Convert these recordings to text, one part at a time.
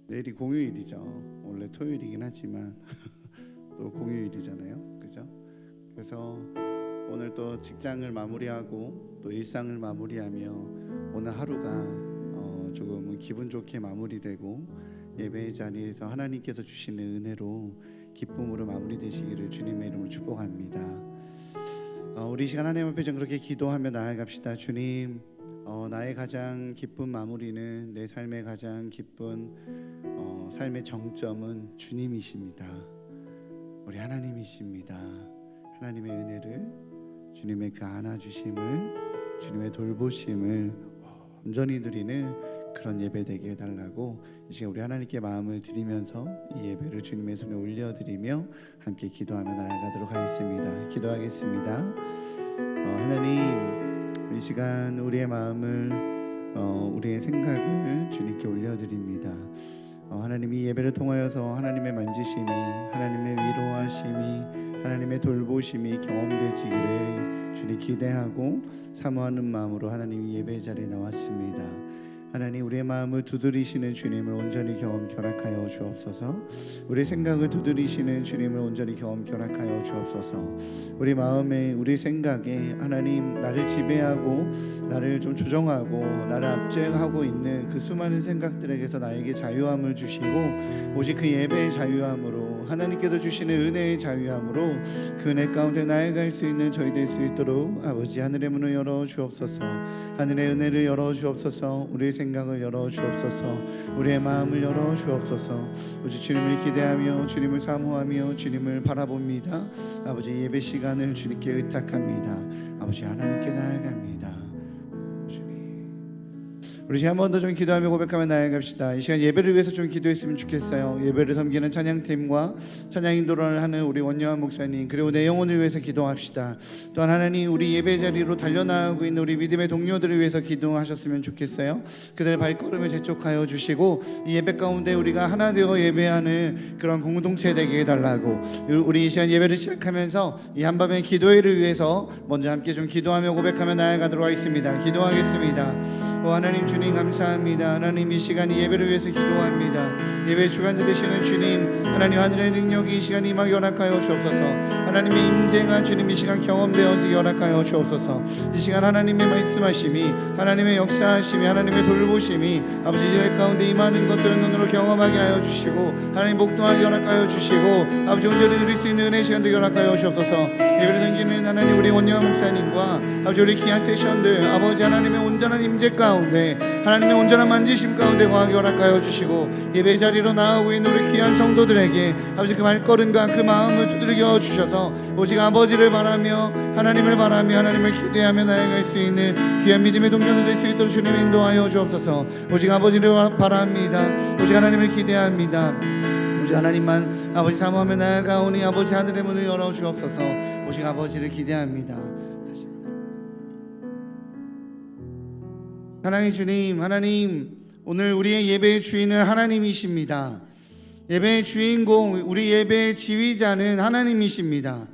내일이 공휴일이죠. 원래 토요일이긴 하지만 또 공휴일이잖아요, 그죠? 그래서 오늘 또 직장을 마무리하고 또 일상을 마무리하며 오늘 하루가 조금은 기분 좋게 마무리되고 예배의 자리에서 하나님께서 주시는 은혜로 기쁨으로 마무리되시기를 주님의 이름으로 축복합니다. 우리 시간 하나님 앞에 좀 그렇게 기도하며 나아갑시다. 주님, 나의 가장 기쁜 마무리는, 내 삶의 가장 기쁜 삶의 정점은 주님이십니다. 우리 하나님이십니다. 하나님의 은혜를, 주님의 그 안아주심을, 주님의 돌보심을 온전히 누리는 그런 예배 되게 해달라고 이 시간 우리 하나님께 마음을 드리면서 이 예배를 주님의 손에 올려드리며 함께 기도하며 나아가도록 하겠습니다. 기도하겠습니다. 하나님, 이 시간 우리의 마음을 우리의 생각을 주님께 올려드립니다. 하나님, 이 예배를 통하여서 하나님의 만지심이, 하나님의 위로하심이, 하나님의 돌보심이 경험되지기를 주님 기대하고 사모하는 마음으로 하나님 이 예배 자리에 나왔습니다. 하나님, 우리의 마음을 두드리시는 주님을 온전히 경험 결합하여 주옵소서. 우리 생각을 두드리시는 주님을 온전히 경험 결합하여 주옵소서. 우리 마음에, 우리 생각에 하나님, 나를 지배하고 나를 좀 조정하고 나를 압제하고 있는 그 수많은 생각들에게서 나에게 자유함을 주시고 오직 그 예배의 자유함으로, 하나님께서 주시는 은혜의 자유함으로 그 은혜 가운데 나아갈 수 있는 저희 될 수 있도록 아버지 하늘의 문을 열어 주옵소서. 하늘의 은혜를 열어 주옵소서. 우리의 생각을 열어 주옵소서. 우리의 마음을 열어 주옵소서. 오직 주님을 기대하며 주님을 사모하며 주님을 바라봅니다. 아버지, 예배 시간을 주님께 의탁합니다. 아버지, 하나님께 나아갑니다. 우리 한 번 더 좀 기도하며 고백하며 나아갑시다. 이 시간 예배를 위해서 좀 기도했으면 좋겠어요. 예배를 섬기는 찬양팀과 찬양 인도를 하는 우리 원요한 목사님, 그리고 내 영혼을 위해서 기도합시다. 또한 하나님, 우리 예배 자리로 달려나가고 있는 우리 믿음의 동료들을 위해서 기도하셨으면 좋겠어요. 그들의 발걸음을 재촉하여 주시고 이 예배 가운데 우리가 하나 되어 예배하는 그런 공동체 되게 해달라고, 우리 이 시간 예배를 시작하면서 이 한밤의 기도회를 위해서 먼저 함께 좀 기도하며 고백하며 나아가도록 하겠습니다. 기도하겠습니다. 하나님, 주님 감사합니다. 하나님, 이 시간 이 예배를 위해서 기도합니다. 예배 주관자 되시는 주님, 하나님, 하늘의 능력이 이 시간 임하게 허락하여 주옵소서. 하나님의 임재가 주님 이 시간 경험되어지게 허락하여 주옵소서. 이 시간 하나님의 말씀하심이, 하나님의 역사하심이, 하나님의 돌보심이 아버지 이 가운데 임하는 것들을 눈으로 경험하게 하여 주시고 하나님 복동하게 허락하여 주시고 아버지 온전히 누릴 수 있는 은혜의 시간도 허락하여 주옵소서. 예배를 섬기는 하나님, 우리 원녀 목사님과 아버지 우리 귀한 세션들, 아버지 하나님의 온전한 임재 가운데, 하나님의 온전한 만지심 가운데 거하게 허락하여 주시고 예배 자리로 나아오고 있는 우리 귀한 성도들에게 아버지 그 말걸음과 그 마음을 두드려 주셔서 오직 아버지를 바라며 하나님을 바라며 하나님을 기대하며 나아갈 수 있는 귀한 믿음의 동료들 될 수 있도록 주님 인도하여 주옵소서. 오직 아버지를 바랍니다. 오직 하나님을 기대합니다. 오직 하나님만 아버지 사모하며 나아가오니 아버지 하늘의 문을 열어 주옵소서. 오직 아버지를 기대합니다. 사랑의 주님, 하나님, 오늘 우리의 예배의 주인은 하나님이십니다. 예배의 주인공, 우리 예배의 지휘자는 하나님이십니다.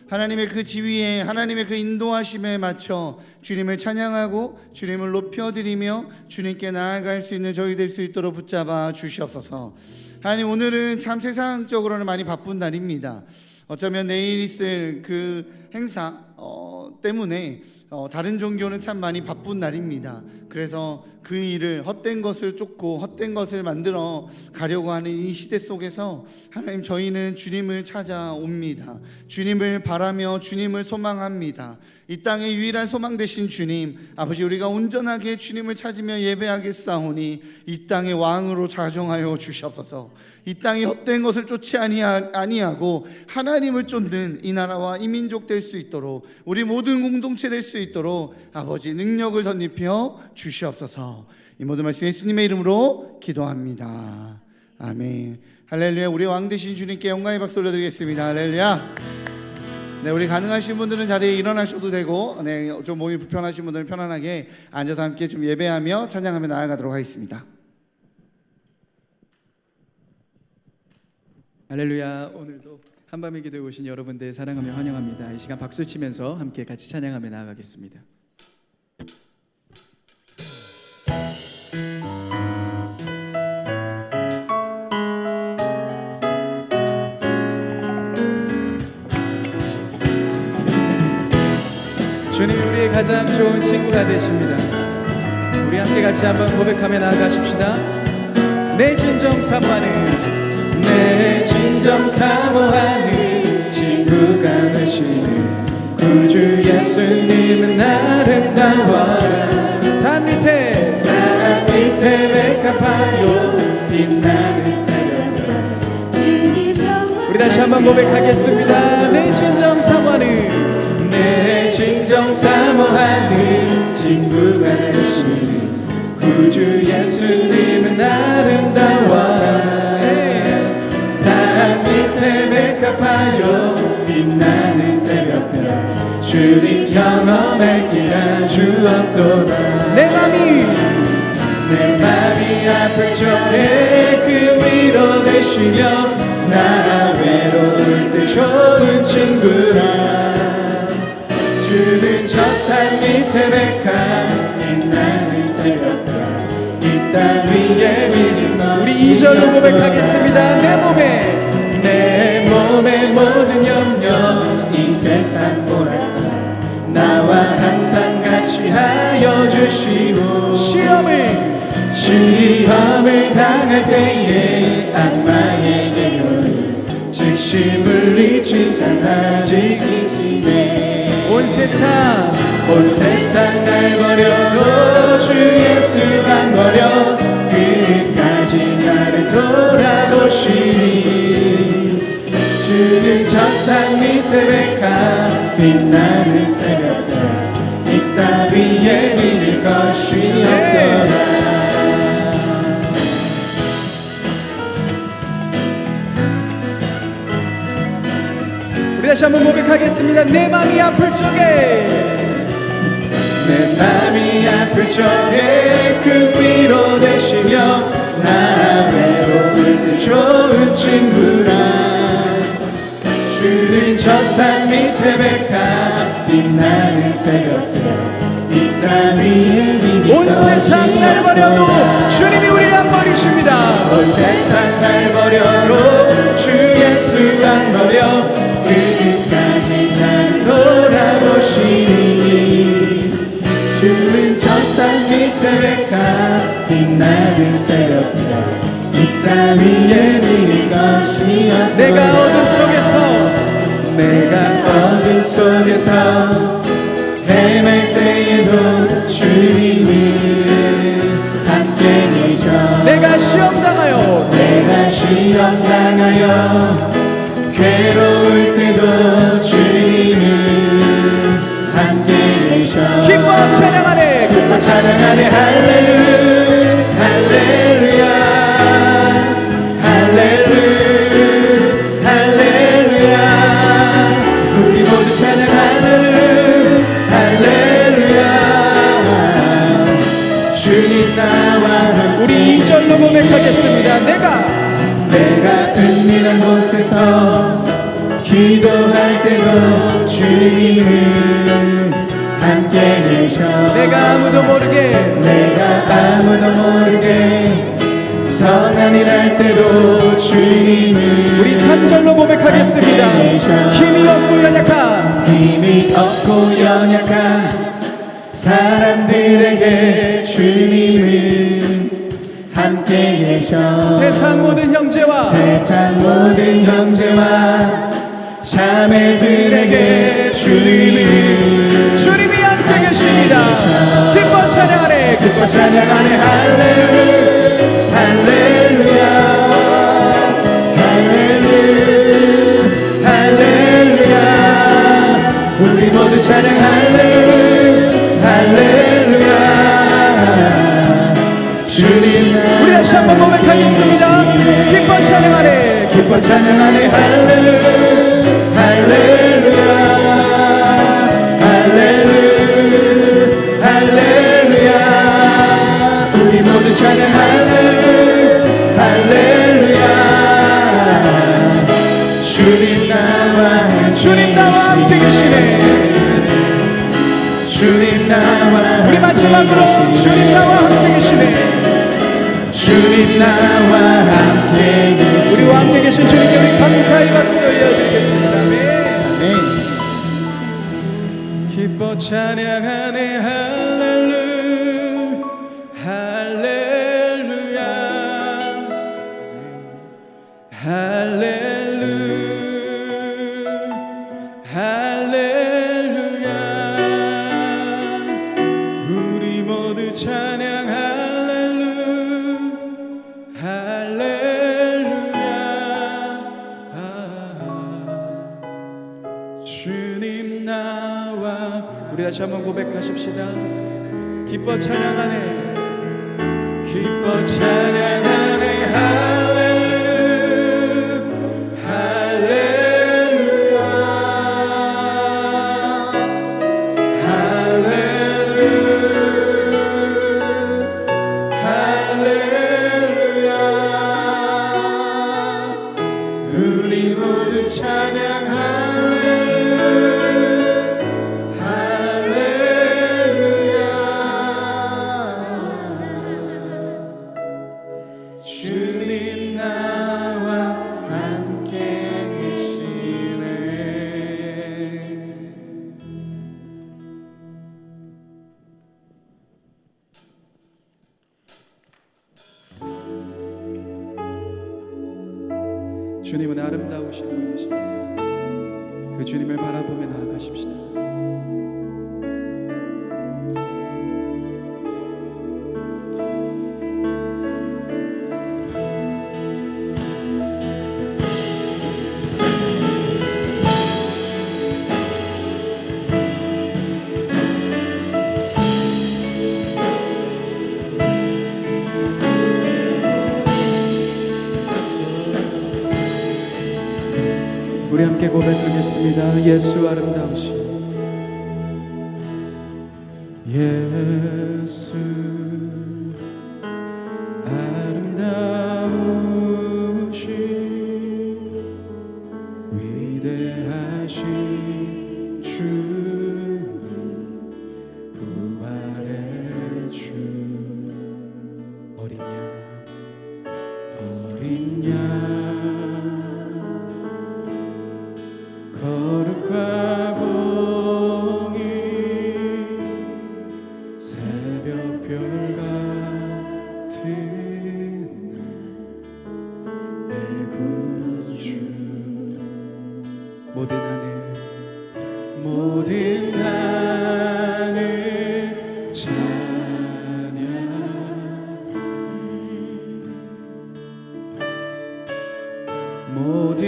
하나님의 그 지위에, 하나님의 그 인도하심에 맞춰 주님을 찬양하고 주님을 높여드리며 주님께 나아갈 수 있는 저희 될 수 있도록 붙잡아 주시옵소서. 하나님, 오늘은 참 세상적으로는 많이 바쁜 날입니다. 어쩌면 내일 있을 그 행사 때문에 다른 종교는 참 많이 바쁜 날입니다. 그래서 그 일을, 헛된 것을 쫓고 헛된 것을 만들어 가려고 하는 이 시대 속에서 하나님, 저희는 주님을 찾아옵니다. 주님을 바라며 주님을 소망합니다. 이 땅의 유일한 소망 되신 주님, 아버지, 우리가 온전하게 주님을 찾으며 예배하겠사오니 이 땅의 왕으로 자정하여 주시옵소서. 이 땅에 헛된 것을 쫓지 아니하고 하나님을 쫓는 이 나라와 이 민족 될 수 있도록, 우리 모든 공동체 될 수 있도록 아버지 능력을 덧입혀 주시옵소서. 이 모든 말씀 예수님의 이름으로 기도합니다. 아멘. 할렐루야. 우리 왕 되신 주님께 영광의 박수 올려드리겠습니다. 할렐루야. 네, 우리 가능하신 분들은 자리에 일어나셔도 되고, 네, 좀 몸이 불편하신 분들은 편안하게 앉아서 함께 좀 예배하며 찬양하며 나아가도록 하겠습니다. 할렐루야. 오늘도 한밤의 기도에 오신 여러분들 사랑하며 환영합니다. 이 시간 박수 치면서 함께 같이 찬양하며 나아가겠습니다. 우리에게 가장 좋은 친구가 되십니다. 우리 함께 같이 한번 고백하며 나아가십시다. 내 진정 사모하는, 내 진정 사모하는 친구가 되시는 구주 예수님은 아름다워라. 산 밑에 백합화요 빛나는 새벽별. 우리 다시 한번 고백하겠습니다. 내 진정 사모하는, 내 진정 사모하는 친구가 되시는 구주 예수님은 아름다워라. 산 밑에 백합화요 빛나는 새벽별. 주님 영원할 기가 주었도다. 내 맘이 아플 적에 그 위로 되시며 나 외로울 때 좋은 친구라. 주는 저 산 밑에 백합 빛나는 새벽별. 이 땅 위에 비는 것. 우리 2절로 고백하겠습니다. 내 몸의 모든 염려 이 세상 보라 나와 항상 같이 하여 주시고. 시험을 당할 때에 악마에게 즉시 물리치사 나 지키시네. 온 세상 날 버려도 주 예수 안 버려 끝까지 나를 돌아보시니. 주는 저 산 밑에 백합 빛나는 새벽별. 이 땅 위에 비릴 것이 없더라. 우리 다시 한번 고백하겠습니다. 내 맘이 아플 적에 그 위로 되시며 나 외로울 때 좋은 친구라. 주는 저 산 밑에 백합 빛나는 새벽별. 이 땅 위에 비길 온 세상 날 버려도 주님이 우리를 안 버리십니다. 온 세상 날 버려도 주 예수 안 버려 끝까지 나를 돌아보시니. 주는 저 산 밑에 백합 빛나는 새벽별. 이 땅 위에 비릴 것이 없도다. 내가 어둠 속에서 헤맬 때에도 주님이 함께 계셔. 내가 시험 당하여 괴로울 때도 주님이 함께 계셔. 기뻐 찬양하네 할렐루야 할렐루야. 우리 모두 찬양 할렐루야. 주님 나와 함께. 우리 2절로 고백하겠습니다. 내가 은밀한 곳에서 기도할 때도 주님은 함께 계셔. 내가 아무도 모르게 선한 일 할 때도 주님은. 우리 3절로 고백하겠습니다. 힘이 없고 연약한 사람들에게 주님은 함께 계셔. 세상 모든 형제와 자매들에게 주님이 함께 계십니다. 기뻐 찬양하네 할렐루야 우리 모두 찬양 할렐루야. 주님 우리 다시 한번 고백하겠습니다. 기뻐 찬양하네 할렐루야 우리 모두 찬양 할렐루야. 주님 나와 함께 계시네. 우리 마지막으로 주님 나와 함께 계시네. 우리와 함께 계신 주님께 우리 감사의 박수 올려드리겠습니다. 아멘. 기뻐 기뻐 찬양하네 할렐루야 할렐루야 할렐루야 할렐루야 우리 모두 찬양 할렐루야 할렐루야 주님 나와 우리 다시 한번 고백하십시다. 기뻐 찬양하네 기뻐 찬양하네 할렐루야 할렐루야 할렐루야 우리 모두 찬양 주님 나와 함께 계시네. 주님은 아름다우신 분이십니다. 그 주님을 바라보며 나아가십시다. 우리 함께 고백하겠습니다. 예수 아름다우신 예수 아름다우신 위대하신 주 부활의 주 어린 양 거룩과 공의 새벽별 같은 내 구주 모든 하늘 찬양 모든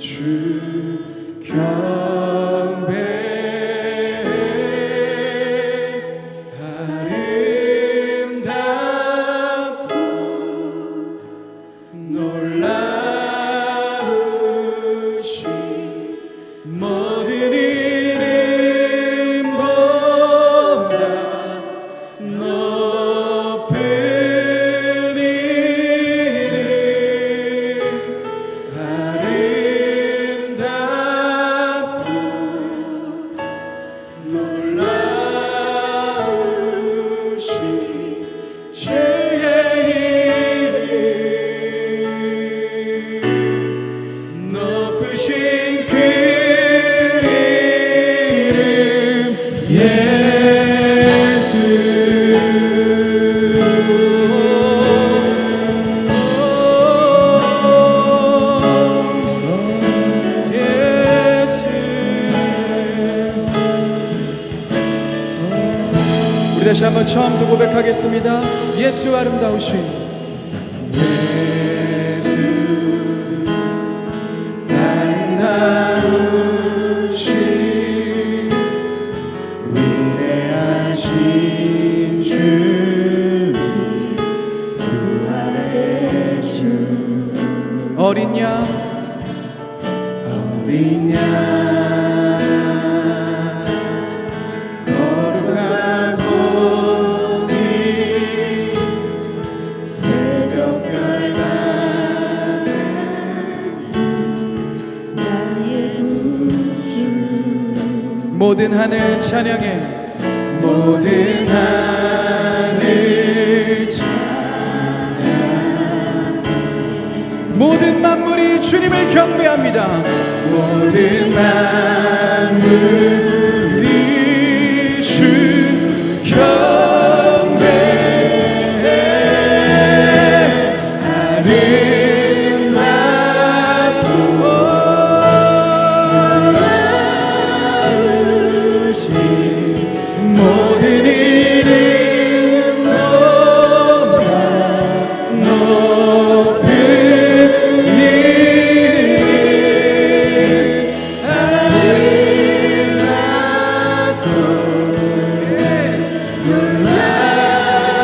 주 경배 아름답고 놀라우신 모든 이름보다 높은 우리 다시 한번 처음부터 고백하겠습니다. 예수 아름다우신 예수 아름다우신 위대하신 주 부활의 주 어린 양 모든 하늘 찬양해 모든 하늘 찬양 모든 만물이 주님을 경배합니다. 모든 만물이 주 경배해. 아름답고 놀라우신 모든 이름 높아 높은 이름 아름답고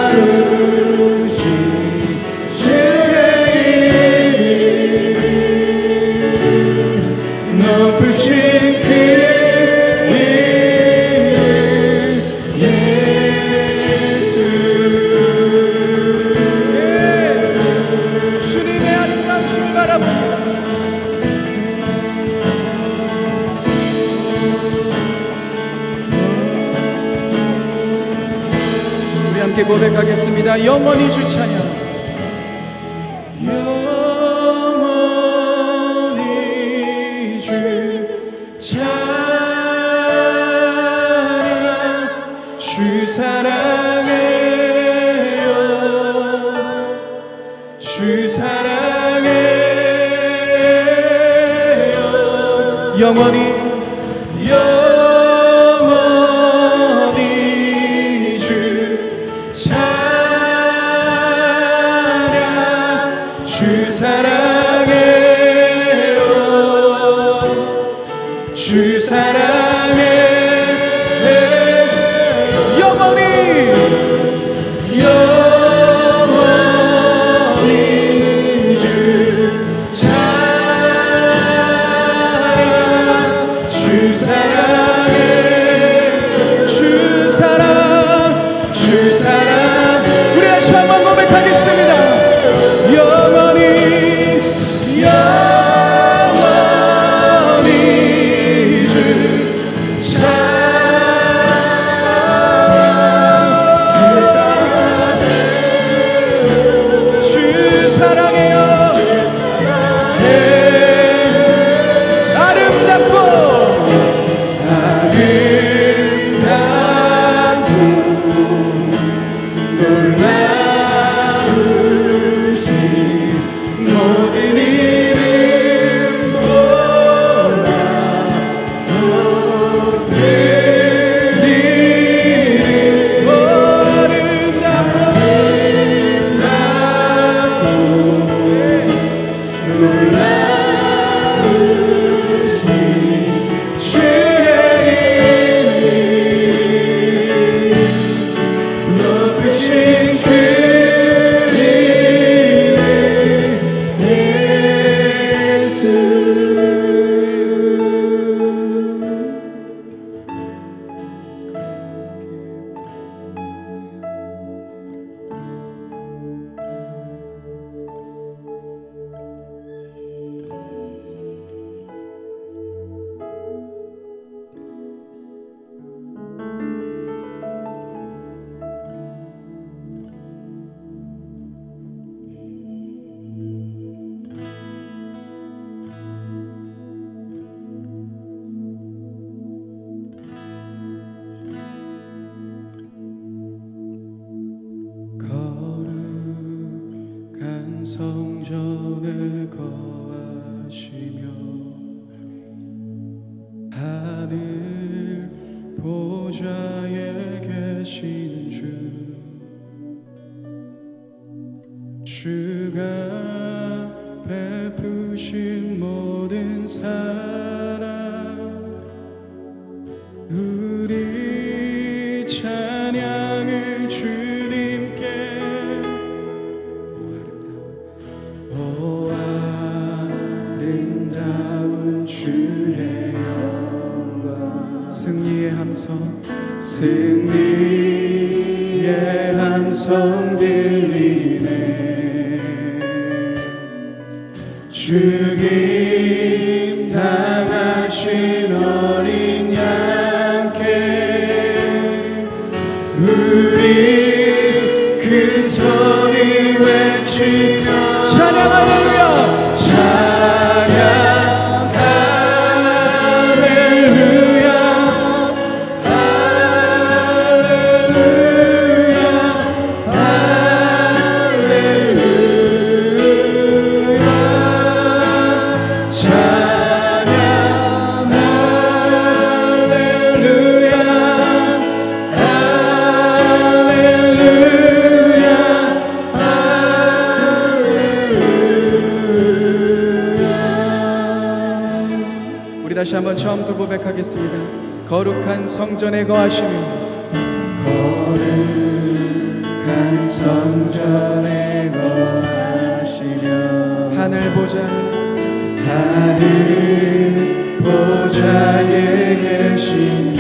놀라우신 주의 이름 높으신 그 주님의 아름다우심을 바라봅니다. 우리 함께 고백하겠습니다. 영원히 주 찬양. 영원히 주 찬양. 주 사랑해요. 주 사랑해요. 영원히 영원히 주 찬양. 주 사랑해요. 주 사랑해요. 영원히 영원히 주 찬양. 주 사랑해. 주 사랑. 주 사랑. 우리 다시 한번 고백하겠습니다. 영원히 영원히 주 주 사랑해요. 아름답고 아름답고 놀라우신 모든 이름보다 높은 이름. 아름답고 놀라우신 주의 이름 높으신 그 이름 예수. 거룩한 성전에 거하시며 하늘 보좌에 계신 주. 주가 베푸신 모든 사랑 우리 찬양을 주님께. 오 아름다운 주의 영광. 승리의 함성. 승리의 함성 들리네. 죽임 당하신 어린 양께 우리 큰 소리 외치며 찬양 할렐루야. 찬양 할렐루야. 다시 한번 처음부터 고백하겠습니다. 거룩한 성전에 거하시며 거룩한 성전에 거하시며 하늘 보좌에 계신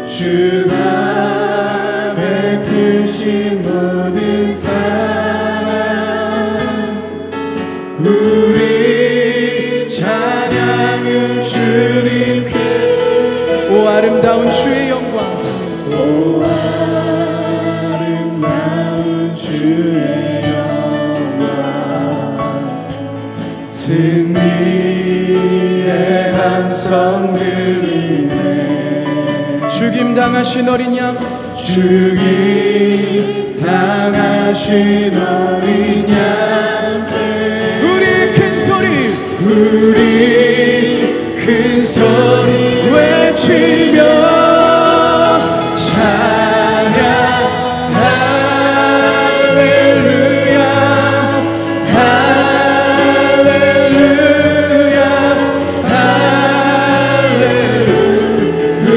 주가 베푸신 모든 사랑 우리 찬양을 주님께 오 아름다운 주의 영광 오 아름다운 주의 영광 승리의 함성 들리네 죽임 당하신 어린 양 죽임 당하신 어린 양들 우리 큰 소리 외치며 찬양 할렐루야 할렐루야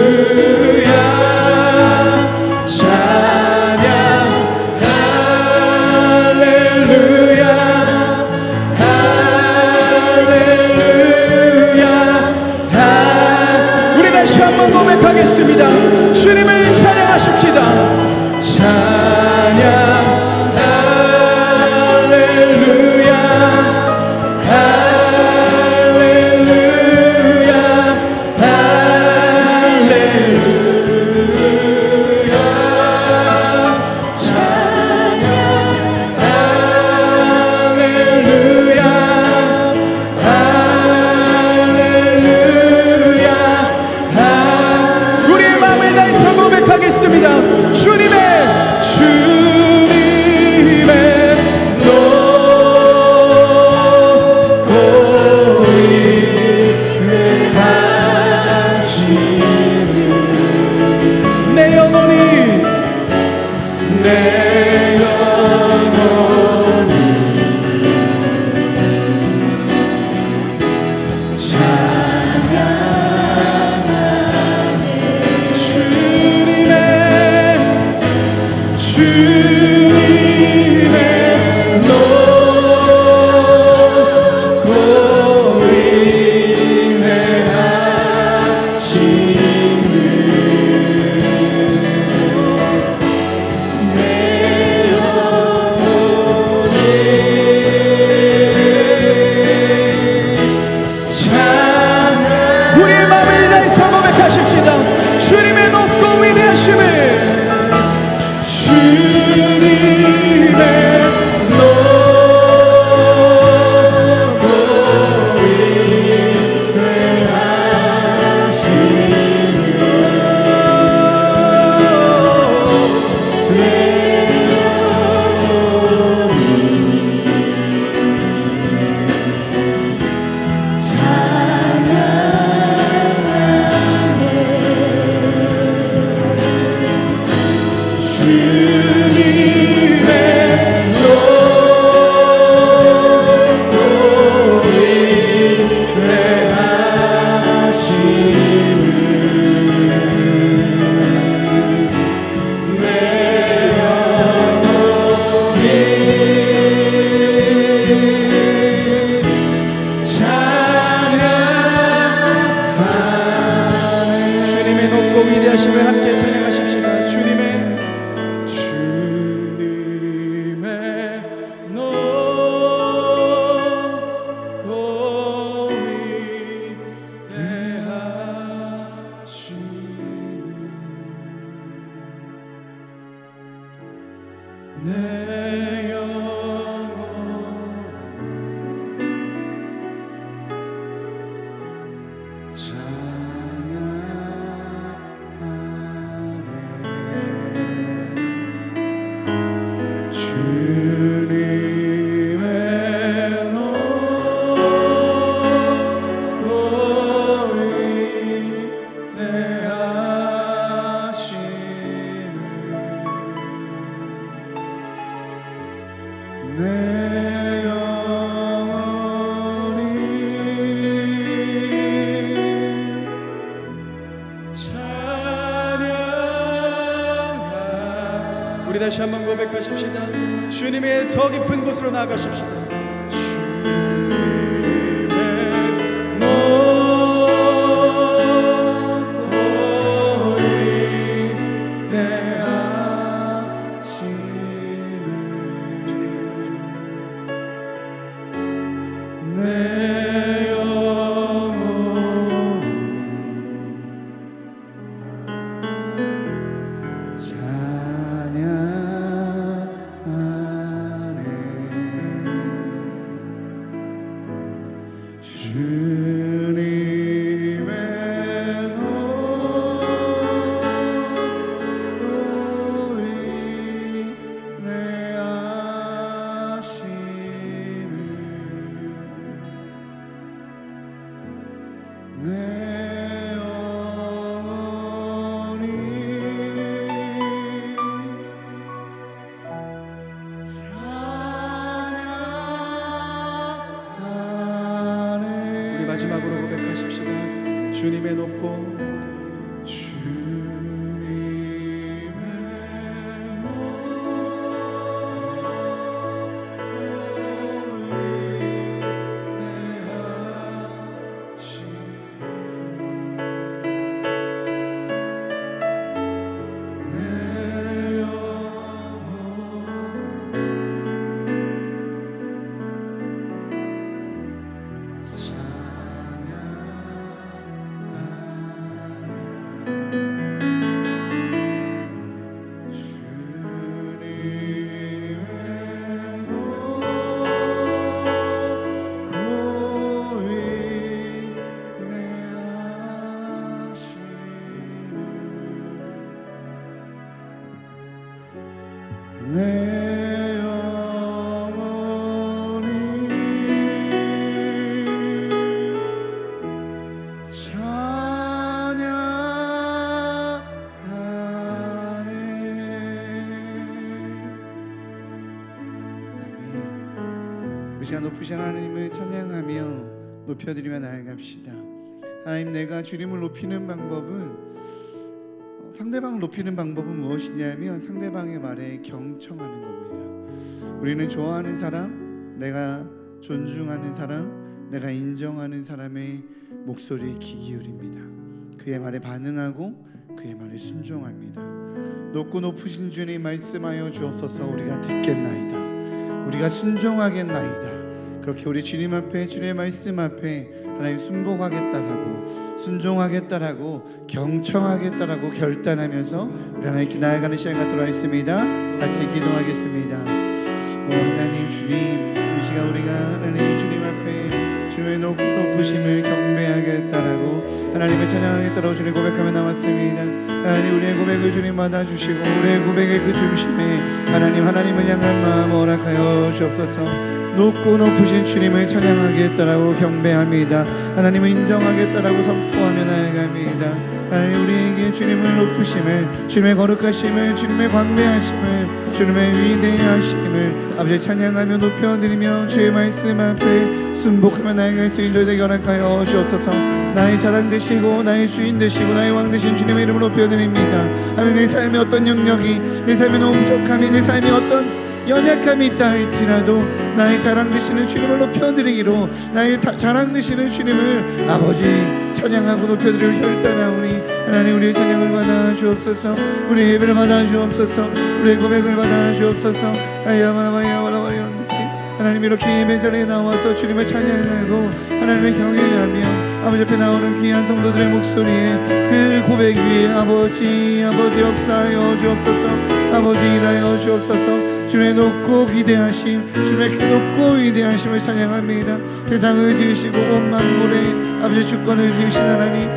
할렐루야 찬양 할렐루야 우리 다시 한번 고백하겠습니다. 주님을 찬양하십시다. 찬양 할렐루야 할렐루야 할렐루야 찬양 할렐루야 할렐루야 우리의 마음을 다해서 고백하겠습니다. 주님의 내 영혼이 우리의 마음을 다해서 고백하십시다. 주님의 높고 위대하심을 주님의 높고 주님의 높고 위대하심을 함께 찬양하십시다. 주님의 높고 위대하심을 내 영혼 주님의 높고 위대하심을 내 영혼이 우리 다시 한번 고백하십시다. 주님의 더 깊은 곳으로 나아가십시다. 주님의 높고 위대하심을 내 영혼이 찬양하네서 주님의 높고 위대하심을 내 영혼이 찬양하네. 우리 마지막으로 고백하십시다. 주님의 높고 주님의 내 영혼이 찬양하네. 아멘. 우리 시간 높으신 하나님을 찬양하며 높여드리며 나아갑시다. 하나님, 내가 주님을 높이는 방법은 상대방을 높이는 방법은 무엇이냐면 상대방의 말에 경청하는 겁니다. 우리는 좋아하는 사람, 내가 존중하는 사람, 내가 인정하는 사람의 목소리에 귀 기울입니다. 그의 말에 반응하고 그의 말에 순종합니다. 높고 높으신 주님 말씀하여 주옵소서. 우리가 듣겠나이다, 우리가 순종하겠나이다. 그렇게 우리 주님 앞에, 주님의 말씀 앞에 하나님 순복하겠다라고, 순종하겠다라고, 경청하겠다라고 결단하면서 우리 하나님께 나아가는 시간 갖도록 하겠습니다. 같이 기도하겠습니다. 하나님, 주님, 이 시간 우리가 하나님 주님 앞에 주의 높으심을 경배하겠다라고, 하나님을 찬양하겠다라고 주님 고백하며 나왔습니다. 하나님, 우리의 고백을 주님 받아주시고 우리의 고백의 그 중심에 하나님을 향한 마음 허락하여 주옵소서. 높고 높으신 주님을 찬양하겠다라고 경배합니다. 하나님을 인정하겠다라고 선포하며 나아갑니다. 하나님, 우리에게 주님을 높으심을, 주님의 거룩하심을, 주님의 광대하심을, 주님의 위대하심을 아버지 찬양하며 높여드리며 주의 말씀 앞에 순복하며 나아갈 수 있는 저희에게 허락하여 주옵소서. 나의 자랑 되시고 나의 주인 되시고 나의 왕 되신 주님의 이름을 높여드립니다. 하나님, 내 삶에 어떤 영역이, 내 삶에 너무 부족함이, 내 삶에 어떤 연약함이 있다 할지라도 나의 자랑 되시는 주님을 높여드리기로, 나의 자랑 되시는 주님을 아버지 찬양하고 높여드리기로 결단하오니 하나님, 우리의 찬양을 받아 주옵소서. 우리의 예배를 받아 주옵소서. 우리의 고백을 받아 주옵소서. 하나님, 이렇게 예배 자리에 나와서 주님을 찬양하고 하나님을 경외하며 아버지 앞에 나오는 귀한 성도들의 목소리에 그 고백 위에 아버지 역사하여 주옵소서. 아버지 일하여 주옵소서. 주님의 높고 위대하심, 주님의 그 높고 위대하심을 찬양합니다. 세상을 지으시고 온 만물의 아버지 주권을 지으신 하나님,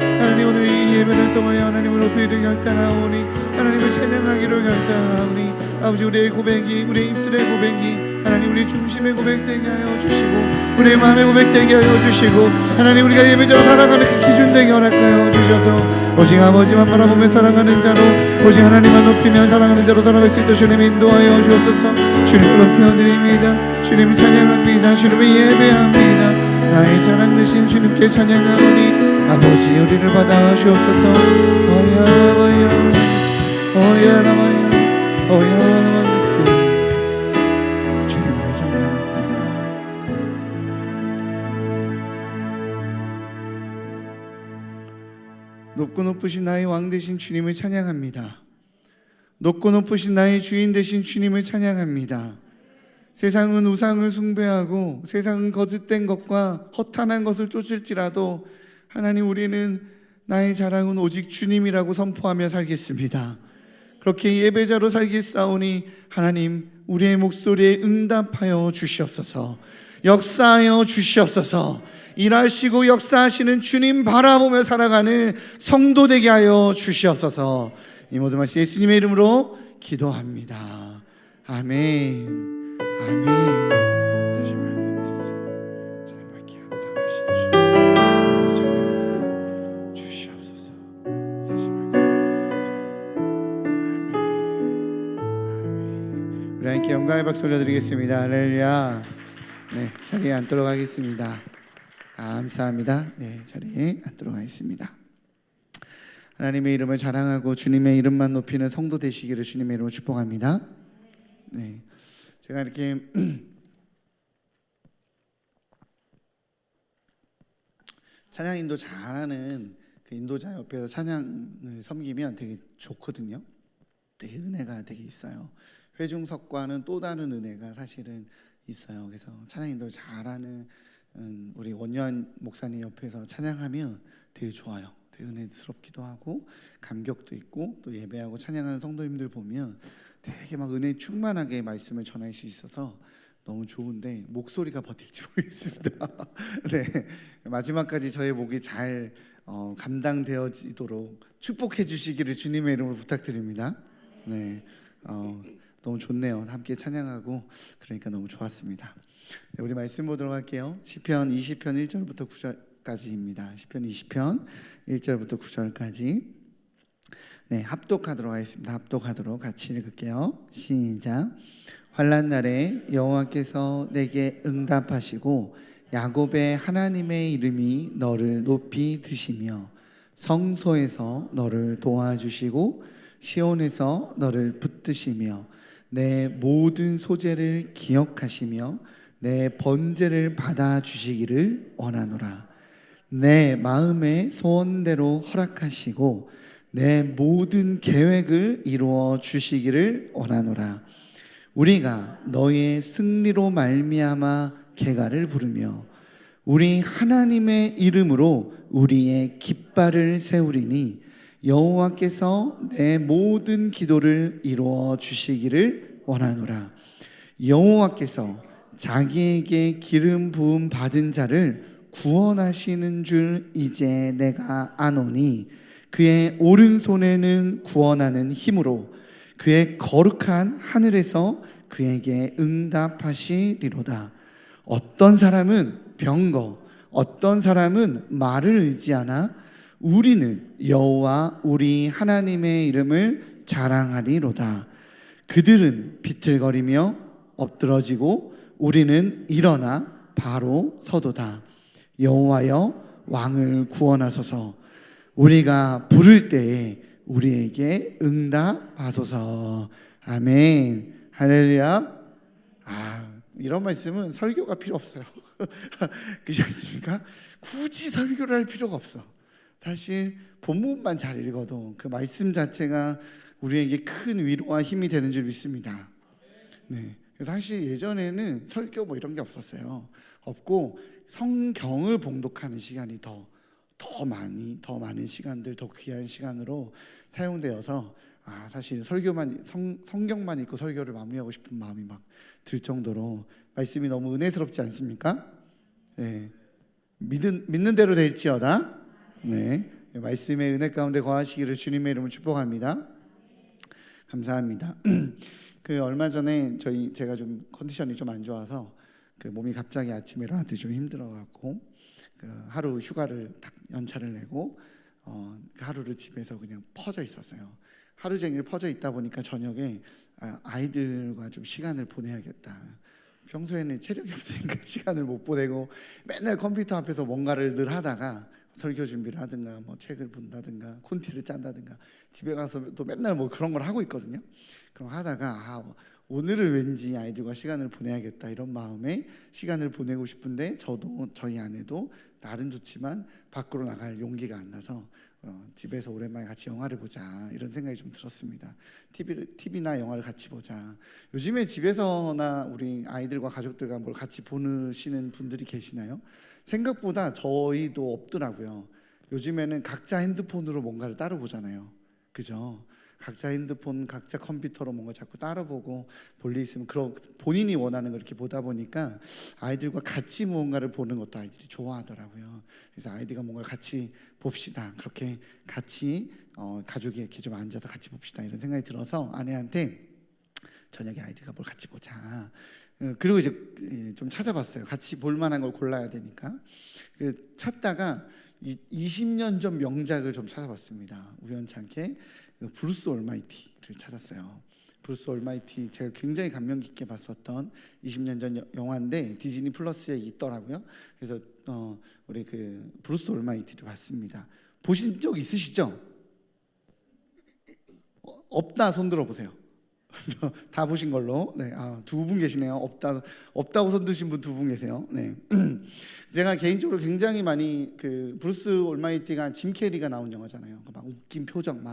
오늘 이 예배를 통하여 하나님을 높이기로 결단하오니 하나님을 찬양하기로 결단하오니 아버지, 우리의 고백이, 우리의 입술의 고백이 하나님 우리 중심의 고백되게 하여 주시고 우리의 마음의 고백되게 하여 주시고 하나님, 우리가 예배자로 살아가는 그 기준 되게 허락하여 주셔서 오직 아버지만 바라보며 살아가는 자로, 오직 하나님만 높이며 살아가는 자로 살아갈 수 있도록 주님 인도하여 주옵소서. 주님을 높여드립니다. 주님을 찬양합니다. 주님을 예배합니다. 나의 자랑 되신 주님께 찬양하오니 아버지, 우리를 받아 주옵소서. 영원한 말씀 주님을 찬양합니다. 높고 높으신 나의 왕 되신 주님을 찬양합니다. 높고 높으신 나의 주인 되신 주님을 찬양합니다. 세상은 우상을 숭배하고 세상은 거짓된 것과 허탄한 것을 쫓을지라도 하나님, 우리는 나의 자랑은 오직 주님이라고 선포하며 살겠습니다. 그렇게 예배자로 살겠사오니 하나님, 우리의 목소리에 응답하여 주시옵소서. 역사하여 주시옵소서. 일하시고 역사하시는 주님 바라보며 살아가는 성도 되게 하여 주시옵소서. 이 모든 말씀 예수님의 이름으로 기도합니다. 아멘. 아멘. 다시 말고 찬양받기 합당하신 주님을 찬양받아 주시옵소서. 다시 말고 아멘. 우리 함께 영광의 박수 올려드리겠습니다. 할렐루야. 네, 자리에 앉도록 하겠습니다. 감사합니다. 네, 자리에 앉도록 하겠습니다. 하나님의 이름을 자랑하고 주님의 이름만 높이는 성도 되시기를 주님의 이름으로 축복합니다. 네, 제가 이렇게 찬양 인도 잘하는 그 인도자 옆에서 찬양을 섬기면 되게 좋거든요. 되게 은혜가 되게 있어요. 회중석과는 또 다른 은혜가 사실은 있어요. 그래서 찬양 인도 잘하는 우리 원유한 목사님 옆에서 찬양하면 되게 좋아요. 되게 은혜스럽기도 하고 감격도 있고, 또 예배하고 찬양하는 성도님들 보면 되게 막 은혜 충만하게 말씀을 전할 수 있어서 너무 좋은데 목소리가 버틸지 모르겠습니다. 네, 마지막까지 저의 목이 잘 감당되어지도록 축복해 주시기를 주님의 이름으로 부탁드립니다. 네, 너무 좋네요. 함께 찬양하고 그러니까 너무 좋았습니다. 네, 우리 말씀 보도록 할게요. 시편 20편 1절부터 9절까지입니다. 시편 20편 1절부터 9절까지 네, 합독하도록 하겠습니다. 합독하도록 같이 읽을게요. 시작. 환난 날에 여호와께서 내게 응답하시고 야곱의 하나님의 이름이 너를 높이 드시며 성소에서 너를 도와주시고 시온에서 너를 붙드시며 내 모든 소재를 기억하시며 내 번제를 받아주시기를 원하노라. 내 마음의 소원대로 허락하시고 내 모든 계획을 이루어 주시기를 원하노라. 우리가 너의 승리로 말미암아 개가를 부르며 우리 하나님의 이름으로 우리의 깃발을 세우리니 여호와께서 내 모든 기도를 이루어 주시기를 원하노라. 여호와께서 자기에게 기름 부음 받은 자를 구원하시는 줄 이제 내가 아노니 그의 오른손에는 구원하는 힘으로 그의 거룩한 하늘에서 그에게 응답하시리로다. 어떤 사람은 병거, 어떤 사람은 말을 의지하나 우리는 여호와 우리 하나님의 이름을 자랑하리로다. 그들은 비틀거리며 엎드러지고 우리는 일어나 바로 서도다. 여호와여, 왕을 구원하소서. 우리가 부를 때에 우리에게 응답하소서. 아멘. 할렐루야. 이런 말씀은 설교가 필요 없어요. 그렇지 않습니까? 굳이 설교를 할 필요가 없어. 사실 본문만 잘 읽어도 그 말씀 자체가 우리에게 큰 위로와 힘이 되는 줄 믿습니다. 네. 사실 예전에는 설교 뭐 이런 게 없었어요. 없고 성경을 봉독하는 시간이 더 많은 시간들, 더 귀한 시간으로 사용되어서 사실 설교만 성경만 읽고 설교를 마무리하고 싶은 마음이 막 들 정도로 말씀이 너무 은혜스럽지 않습니까? 네. 믿는 대로 될지어다. 네. 말씀의 은혜 가운데 거하시기를 주님의 이름으로 축복합니다. 감사합니다. 그 얼마 전에 제가 좀 컨디션이 좀 안 좋아서 그 몸이 갑자기 아침에 일어날 때 좀 힘들어갖고 그 하루 휴가를 딱 연차를 내고 그 하루를 집에서 그냥 퍼져 있었어요. 하루 종일 퍼져 있다 보니까 저녁에 아이들과 좀 시간을 보내야겠다. 평소에는 체력이 없으니까 시간을 못 보내고 맨날 컴퓨터 앞에서 뭔가를 늘 하다가 설교 준비를 하든가 뭐 책을 본다든가 콘티를 짠다든가 집에 가서 또 맨날 뭐 그런 걸 하고 있거든요. 그럼 하다가 오늘은 왠지 아이들과 시간을 보내야겠다 이런 마음에 시간을 보내고 싶은데 저도 저희 아내도 날은 좋지만 밖으로 나갈 용기가 안 나서 집에서 오랜만에 같이 영화를 보자 이런 생각이 좀 들었습니다. TV나 영화를 같이 보자. 요즘에 집에서나 우리 아이들과 가족들과 뭘 같이 보시는 분들이 계시나요? 생각보다 저희도 없더라고요. 요즘에는 각자 핸드폰으로 뭔가를 따로 보잖아요. 그죠? 각자 핸드폰, 각자 컴퓨터로 뭔가 자꾸 따로 보고 볼 일 있으면 본인이 원하는 걸 이렇게 보다 보니까 아이들과 같이 무언가를 보는 것도 아이들이 좋아하더라고요. 그래서 아이들과 뭔가 같이 봅시다. 그렇게 같이 가족이 이렇게 좀 앉아서 같이 봅시다 이런 생각이 들어서 아내한테 저녁에 아이들과 뭘 같이 보자. 그리고 이제 좀 찾아봤어요. 같이 볼 만한 걸 골라야 되니까. 찾다가 20년 전 명작을 좀 찾아봤습니다. 우연찮게 브루스 올마이티를 찾았어요. 브루스 올마이티 제가 굉장히 감명 깊게 봤었던 20년 전 영화인데 디즈니 플러스에 있더라고요. 그래서 우리 브루스 올마이티를 봤습니다. 보신 적 있으시죠? 없다 손 들어보세요. 다 보신 걸로. 네, 두 분 계시네요. 없다고 손 드신 분 두 분 계세요. 네. 제가 개인적으로 굉장히 많이 브루스 올마이티가 짐 캐리가 나온 영화잖아요. 막 웃긴 표정,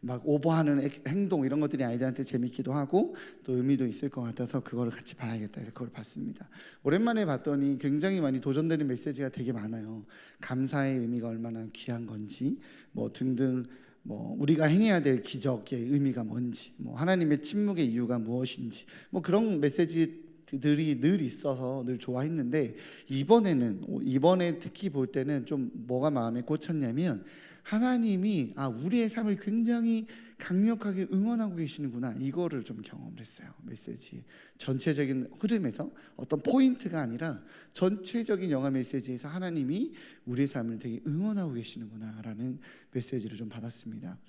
막 오버하는 행동 이런 것들이 아이들한테 재밌기도 하고 또 의미도 있을 것 같아서 그거를 같이 봐야겠다 해서 그걸 봤습니다. 오랜만에 봤더니 굉장히 많이 도전되는 메시지가 되게 많아요. 감사의 의미가 얼마나 귀한 건지 뭐 등등. 뭐 우리가 행해야 될 기적의 의미가 뭔지, 뭐 하나님의 침묵의 이유가 무엇인지, 뭐 그런 메시지들이 늘 있어서 늘 좋아했는데 이번에 특히 볼 때는 좀 뭐가 마음에 꽂혔냐면 하나님이 우리의 삶을 굉장히 강력하게 응원하고 계시는구나 이거를 좀 경험을 했어요. 메시지 전체적인 흐름에서 어떤 포인트가 아니라 전체적인 영화 메시지에서 하나님이 우리의 삶을 되게 응원하고 계시는구나 라는 메시지를 좀 받았습니다.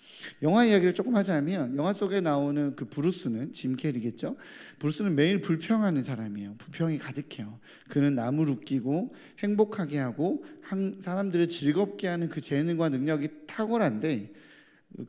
영화 이야기를 조금 하자면 영화 속에 나오는 브루스는 짐 캐리겠죠. 브루스는 매일 불평하는 사람이에요. 불평이 가득해요. 그는 남을 웃기고 행복하게 하고 사람들을 즐겁게 하는 그 재능과 능력이 탁월한데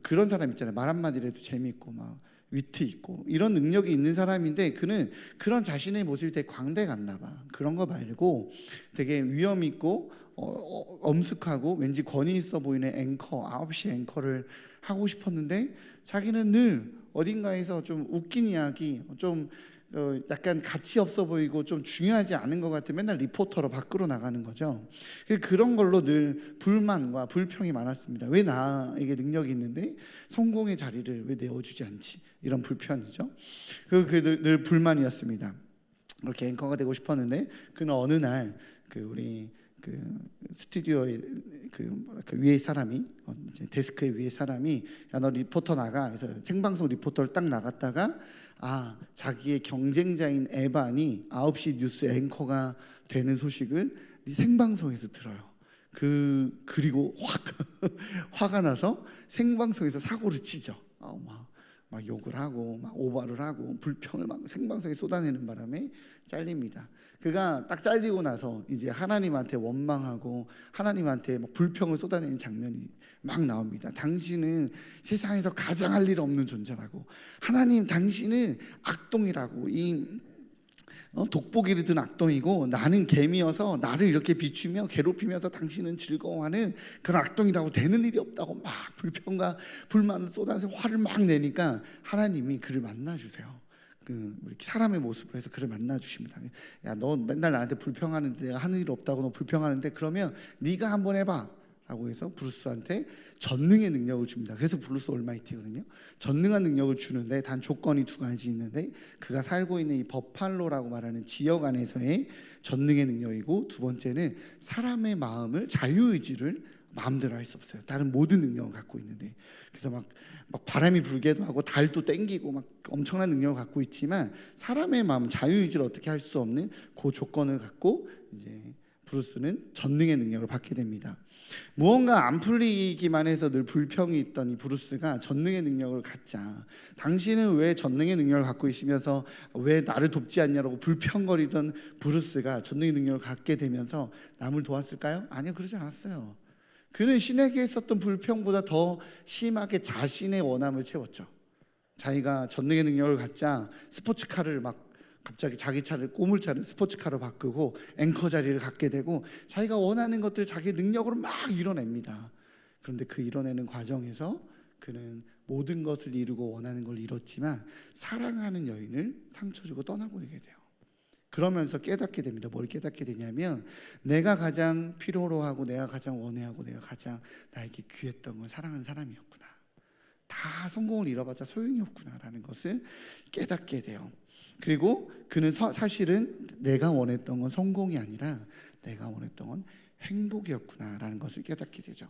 그런 사람 있잖아요. 말 한마디로 해도 재미있고 막 위트 있고 이런 능력이 있는 사람인데 그는 그런 자신의 모습이 되게 광대 같나 봐. 그런 거 말고 되게 위험 있고 엄숙하고 왠지 권위 있어 보이는 9시 앵커를 하고 싶었는데 자기는 늘 어딘가에서 좀 웃긴 이야기 좀 약간 가치 없어 보이고 좀 중요하지 않은 것 같아 맨날 리포터로 밖으로 나가는 거죠. 그런 걸로 늘 불만과 불평이 많았습니다. 왜 나에게 능력이 있는데 성공의 자리를 왜 내어주지 않지? 이런 불편이죠. 늘 불만이었습니다. 그렇게 앵커가 되고 싶었는데 그는 어느 날 우리 스튜디오의 위에 사람이 데스크의 위에 사람이 야 너 리포터 나가 해서 생방송 리포터를 딱 나갔다가 자기의 경쟁자인 에반이 9시 뉴스 앵커가 되는 소식을 생방송에서 들어요. 그리고 화가 나서 생방송에서 사고를 치죠. 막 욕을 하고 막 오바를 하고 불평을 막 생방송에 쏟아내는 바람에 잘립니다. 그가 딱 잘리고 나서 이제 하나님한테 원망하고 하나님한테 막 불평을 쏟아내는 장면이 막 나옵니다. 당신은 세상에서 가장 할 일 없는 존재라고, 하나님 당신은 악동이라고, 돋보기를 든 악동이고 나는 개미여서 나를 이렇게 비추며 괴롭히면서 당신은 즐거워하는 그런 악동이라고 되는 일이 없다고 막 불평과 불만을 쏟아서 화를 막 내니까 하나님이 그를 만나주세요. 사람의 모습으로 해서 그를 만나주십니다. 야, 너 맨날 나한테 불평하는데 내가 하는 일 없다고 너 불평하는데 그러면 네가 한번 해봐 라고 해서 브루스한테 전능의 능력을 줍니다. 그래서 브루스 올마이티거든요. 전능한 능력을 주는데 단 조건이 두 가지 있는데 그가 살고 있는 이 버팔로라고 말하는 지역 안에서의 전능의 능력이고 두 번째는 사람의 마음을, 자유의지를 마음대로 할 수 없어요. 다른 모든 능력을 갖고 있는데 그래서 막 바람이 불기도 하고 달도 땡기고 막 엄청난 능력을 갖고 있지만 사람의 마음, 자유의지를 어떻게 할 수 없는 그 조건을 갖고 이제 브루스는 전능의 능력을 받게 됩니다. 무언가 안 풀리기만 해서 늘 불평이 있던 이 브루스가 전능의 능력을 갖자, 당신은 왜 전능의 능력을 갖고 있으면서 왜 나를 돕지 않냐라고 불평거리던 브루스가 전능의 능력을 갖게 되면서 남을 도왔을까요? 아니요, 그러지 않았어요. 그는 신에게 있었던 불평보다 더 심하게 자신의 원함을 채웠죠. 자기가 전능의 능력을 갖자 스포츠카를 막 갑자기 자기 차를 꼬물차를 스포츠카로 바꾸고 앵커 자리를 갖게 되고 자기가 원하는 것들 자기 능력으로 막 이뤄냅니다. 그런데 그 이뤄내는 과정에서 그는 모든 것을 이루고 원하는 걸 이뤘지만 사랑하는 여인을 상처 주고 떠나보내게 돼요. 그러면서 깨닫게 됩니다. 뭘 깨닫게 되냐면 내가 가장 필요로 하고 내가 가장 원해하고 내가 가장 나에게 귀했던 건 사랑하는 사람이었구나. 다 성공을 이뤄봤자 소용이 없구나라는 것을 깨닫게 돼요. 그리고 그는 사실은 내가 원했던 건 성공이 아니라 내가 원했던 건 행복이었구나라는 것을 깨닫게 되죠.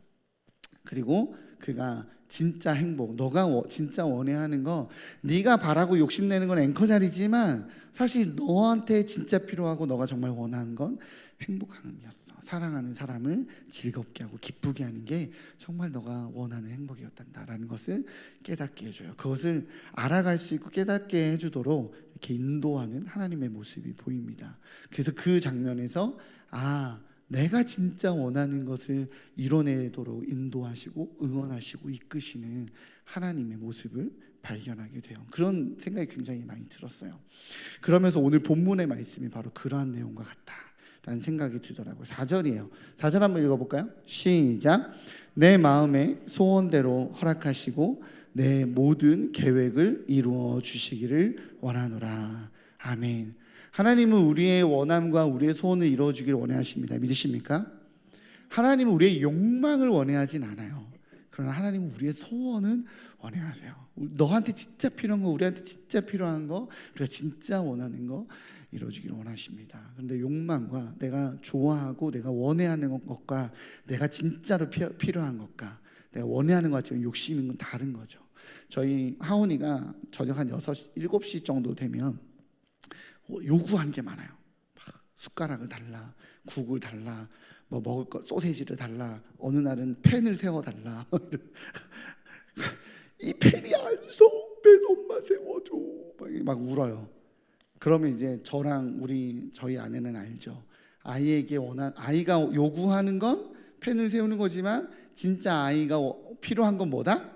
그리고 그가 진짜 행복, 너가 진짜 원해하는 거, 네가 바라고 욕심내는 건 앵커 자리지만 사실 너한테 진짜 필요하고 너가 정말 원하는 건 행복함이었어. 사랑하는 사람을 즐겁게 하고 기쁘게 하는 게 정말 너가 원하는 행복이었단다라는 것을 깨닫게 해줘요. 그것을 알아갈 수 있고 깨닫게 해주도록 이렇게 인도하는 하나님의 모습이 보입니다. 그래서 그 장면에서 내가 진짜 원하는 것을 이뤄내도록 인도하시고 응원하시고 이끄시는 하나님의 모습을 발견하게 돼요. 그런 생각이 굉장히 많이 들었어요. 그러면서 오늘 본문의 말씀이 바로 그러한 내용과 같다라는 생각이 들더라고요. 4절이에요. 4절 한번 읽어볼까요? 시작. 내 마음의 소원대로 허락하시고 내 모든 계획을 이루어 주시기를 원하노라. 아멘. 하나님은 우리의 원함과 우리의 소원을 이루어주기를 원하십니다. 믿으십니까? 하나님은 우리의 욕망을 원하진 않아요. 그러나 하나님은 우리의 소원은 원하세요. 너한테 진짜 필요한 거, 우리한테 진짜 필요한 거, 우리가 진짜 원하는 거 이루어주기를 원하십니다. 그런데 욕망과 내가 좋아하고 내가 원하는 것과 내가 진짜로 필요한 것과 내가 원하는 것 같지만 욕심인 건 다른 거죠. 저희 하원이가 저녁 한 6, 7시 정도 되면 요구하는 게 많아요. 숟가락을 달라, 국을 달라, 뭐 먹을 거 소세지를 달라, 어느 날은 펜을 세워 달라. 이 펜이 안 서, 펜 엄마 세워줘. 막 울어요. 그러면 이제 저랑 저희 아내는 알죠. 아이가 요구하는 건 펜을 세우는 거지만 진짜 아이가 필요한 건 뭐다?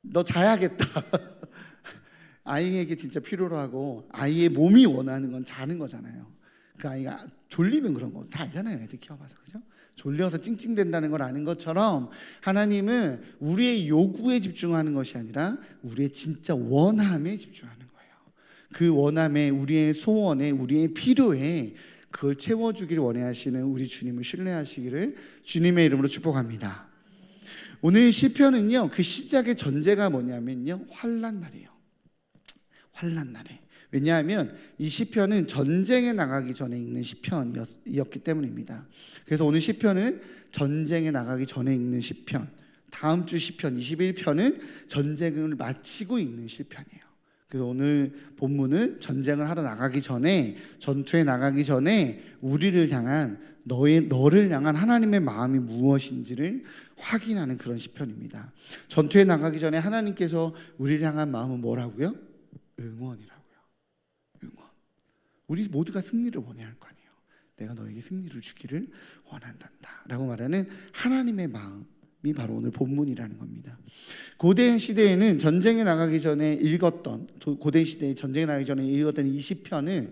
너 자야겠다. 아이에게 진짜 필요로 하고 아이의 몸이 원하는 건 자는 거잖아요. 그 아이가 졸리면 그런 거 다 알잖아요. 애들 키워봐서. 그죠? 졸려서 찡찡댄다는 걸 아는 것처럼 하나님은 우리의 요구에 집중하는 것이 아니라 우리의 진짜 원함에 집중하는 거예요. 그 원함에, 우리의 소원에, 우리의 필요에 그걸 채워주기를 원하시는 우리 주님을 신뢰하시기를 주님의 이름으로 축복합니다. 오늘 시편은요, 그 시작의 전제가 뭐냐면요, 환난 날이에요. 환난 날에. 왜냐하면 이 시편은 전쟁에 나가기 전에 읽는 시편이었기 때문입니다. 그래서 오늘 시편은 전쟁에 나가기 전에 읽는 시편, 다음 주 시편 21편은 전쟁을 마치고 읽는 시편이에요. 그래서 오늘 본문은 전쟁을 하러 나가기 전에, 전투에 나가기 전에 우리를 향한 너를 향한 하나님의 마음이 무엇인지를 확인하는 그런 시편입니다. 전투에 나가기 전에 하나님께서 우리를 향한 마음은 뭐라고요? 응원이라고요. 응원. 우리 모두가 승리를 원해야 할 거 아니에요. 내가 너에게 승리를 주기를 원한단다 라고 말하는 하나님의 마음이 바로 오늘 본문이라는 겁니다. 고대 시대에는 전쟁에 나가기 전에 읽었던, 고대 시대에 전쟁에 나가기 전에 읽었던 이 시편은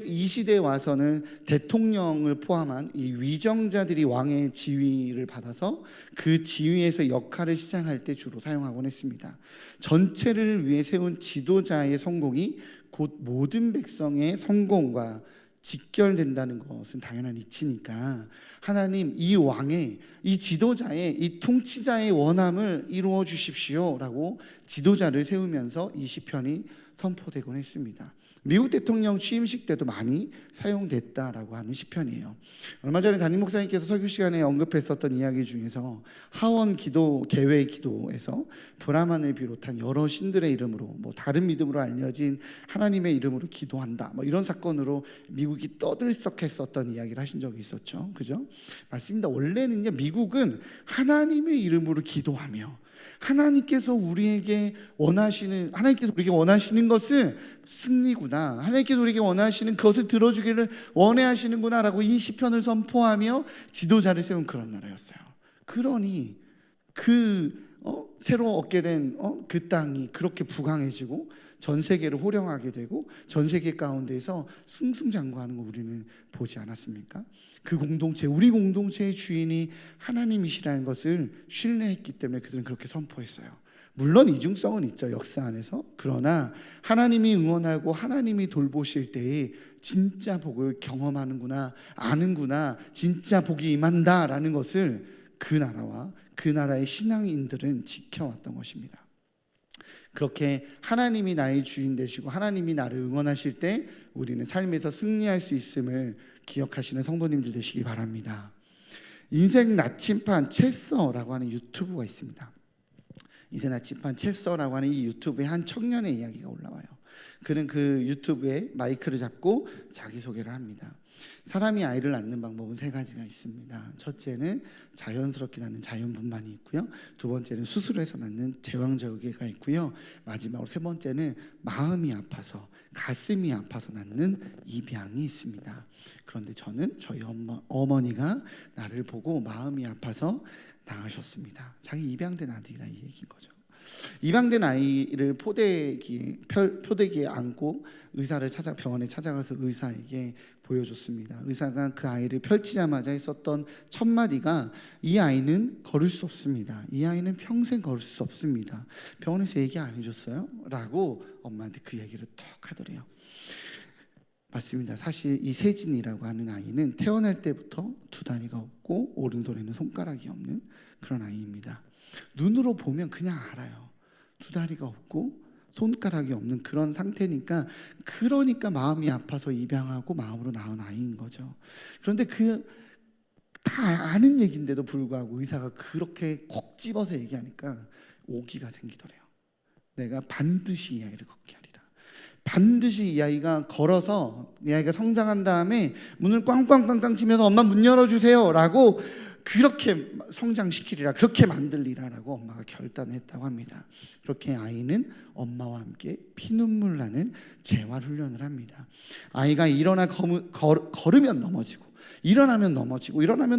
이 시대에 와서는 대통령을 포함한 이 위정자들이 왕의 지위를 받아서 그 지위에서 역할을 시작할 때 주로 사용하곤 했습니다. 전체를 위해 세운 지도자의 성공이 곧 모든 백성의 성공과 직결된다는 것은 당연한 이치니까 하나님, 이 왕의, 이 지도자의, 이 통치자의 원함을 이루어 주십시오 라고 지도자를 세우면서 이 시편이 선포되곤 했습니다. 미국 대통령 취임식 때도 많이 사용됐다라고 하는 시편이에요. 얼마 전에 담임 목사님께서 설교 시간에 언급했었던 이야기 중에서 하원 기도 개회 기도에서 브라만을 비롯한 여러 신들의 이름으로, 뭐 다른 믿음으로 알려진 하나님의 이름으로 기도한다, 뭐 이런 사건으로 미국이 떠들썩했었던 이야기를 하신 적이 있었죠. 그죠? 맞습니다. 원래는요, 미국은 하나님의 이름으로 기도하며 하나님께서 우리에게 원하시는 것은 승리구나. 하나님께서 우리에게 원하시는 그것을 들어주기를 원하시는구나라고 이 시편을 선포하며 지도자를 세운 그런 나라였어요. 그러니 새로 얻게 된 그 땅이 그렇게 부강해지고 전 세계를 호령하게 되고 전 세계 가운데서 승승장구하는 거 우리는 보지 않았습니까? 그 공동체, 우리 공동체의 주인이 하나님이시라는 것을 신뢰했기 때문에 그들은 그렇게 선포했어요. 물론 이중성은 있죠, 역사 안에서. 그러나 하나님이 응원하고 하나님이 돌보실 때에 진짜 복을 경험하는구나, 아는구나, 진짜 복이 임한다라는 것을 그 나라와 그 나라의 신앙인들은 지켜왔던 것입니다. 그렇게 하나님이 나의 주인 되시고 하나님이 나를 응원하실 때 우리는 삶에서 승리할 수 있음을 기억하시는 성도님들 되시기 바랍니다. 인생 나침반 채써라고 하는 유튜브가 있습니다. 인생 나침반 채써라고 하는 이 유튜브에 한 청년의 이야기가 올라와요. 그는 그 유튜브에 마이크를 잡고 자기소개를 합니다. 사람이 아이를 낳는 방법은 세 가지가 있습니다. 첫째는 자연스럽게 낳는 자연분만이 있고요. 두 번째는 수술해서 낳는 제왕절개가 있고요. 마지막으로 세 번째는 마음이 아파서, 가슴이 아파서 낳는 입양이 있습니다. 그런데 저는 저희 어머니가 나를 보고 마음이 아파서 낳으셨습니다. 자기 입양된 아들이라 이 얘기인 거죠. 입양된 아이를 포대기에 안고 병원에 찾아가서 의사에게 보여줬습니다. 의사가 그 아이를 펼치자마자 했었던 첫 마디가 이 아이는 걸을 수 없습니다. 이 아이는 평생 걸을 수 없습니다. 병원에서 얘기 안 해줬어요? 라고 엄마한테 그 얘기를 턱 하더래요. 맞습니다. 사실 이 세진이라고 하는 아이는 태어날 때부터 두 다리가 없고 오른손에는 손가락이 없는 그런 아이입니다. 눈으로 보면 그냥 알아요. 두 다리가 없고 손가락이 없는 그런 상태니까, 그러니까 마음이 아파서 입양하고 마음으로 낳은 아이인 거죠. 그런데 다 아는 얘기인데도 불구하고 의사가 그렇게 콕 집어서 얘기하니까 오기가 생기더래요. 내가 반드시 이 아이를 걷게 하리라. 반드시 이 아이가 걸어서 이 아이가 성장한 다음에 문을 꽝꽝꽝꽝 치면서 엄마 문 열어주세요 라고 그렇게 성장시키리라, 그렇게 만들리라라고 엄마가 결단했다고 합니다. 그렇게 아이는 엄마와 함께 피눈물 나는 재활 훈련을 합니다. 아이가 걸으면 넘어지고 일어나면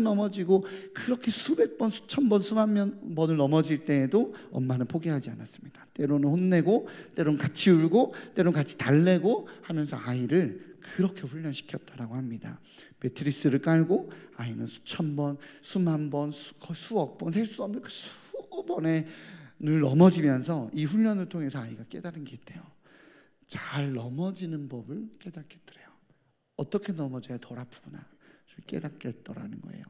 넘어지고 그렇게 수백 번, 수천 번, 수만 번을 넘어질 때에도 엄마는 포기하지 않았습니다. 때로는 혼내고, 때로는 같이 울고, 때로는 같이 달래고 하면서 아이를 그렇게 훈련시켰다라고 합니다. 매트리스를 깔고 아이는 수천 번, 수만 번, 수억 번, 셀 수 없는 수번에 늘 넘어지면서 이 훈련을 통해서 아이가 깨달은 게 있대요. 잘 넘어지는 법을 깨닫겠더래요. 어떻게 넘어져야 덜 아프구나 깨닫겠더라는 거예요.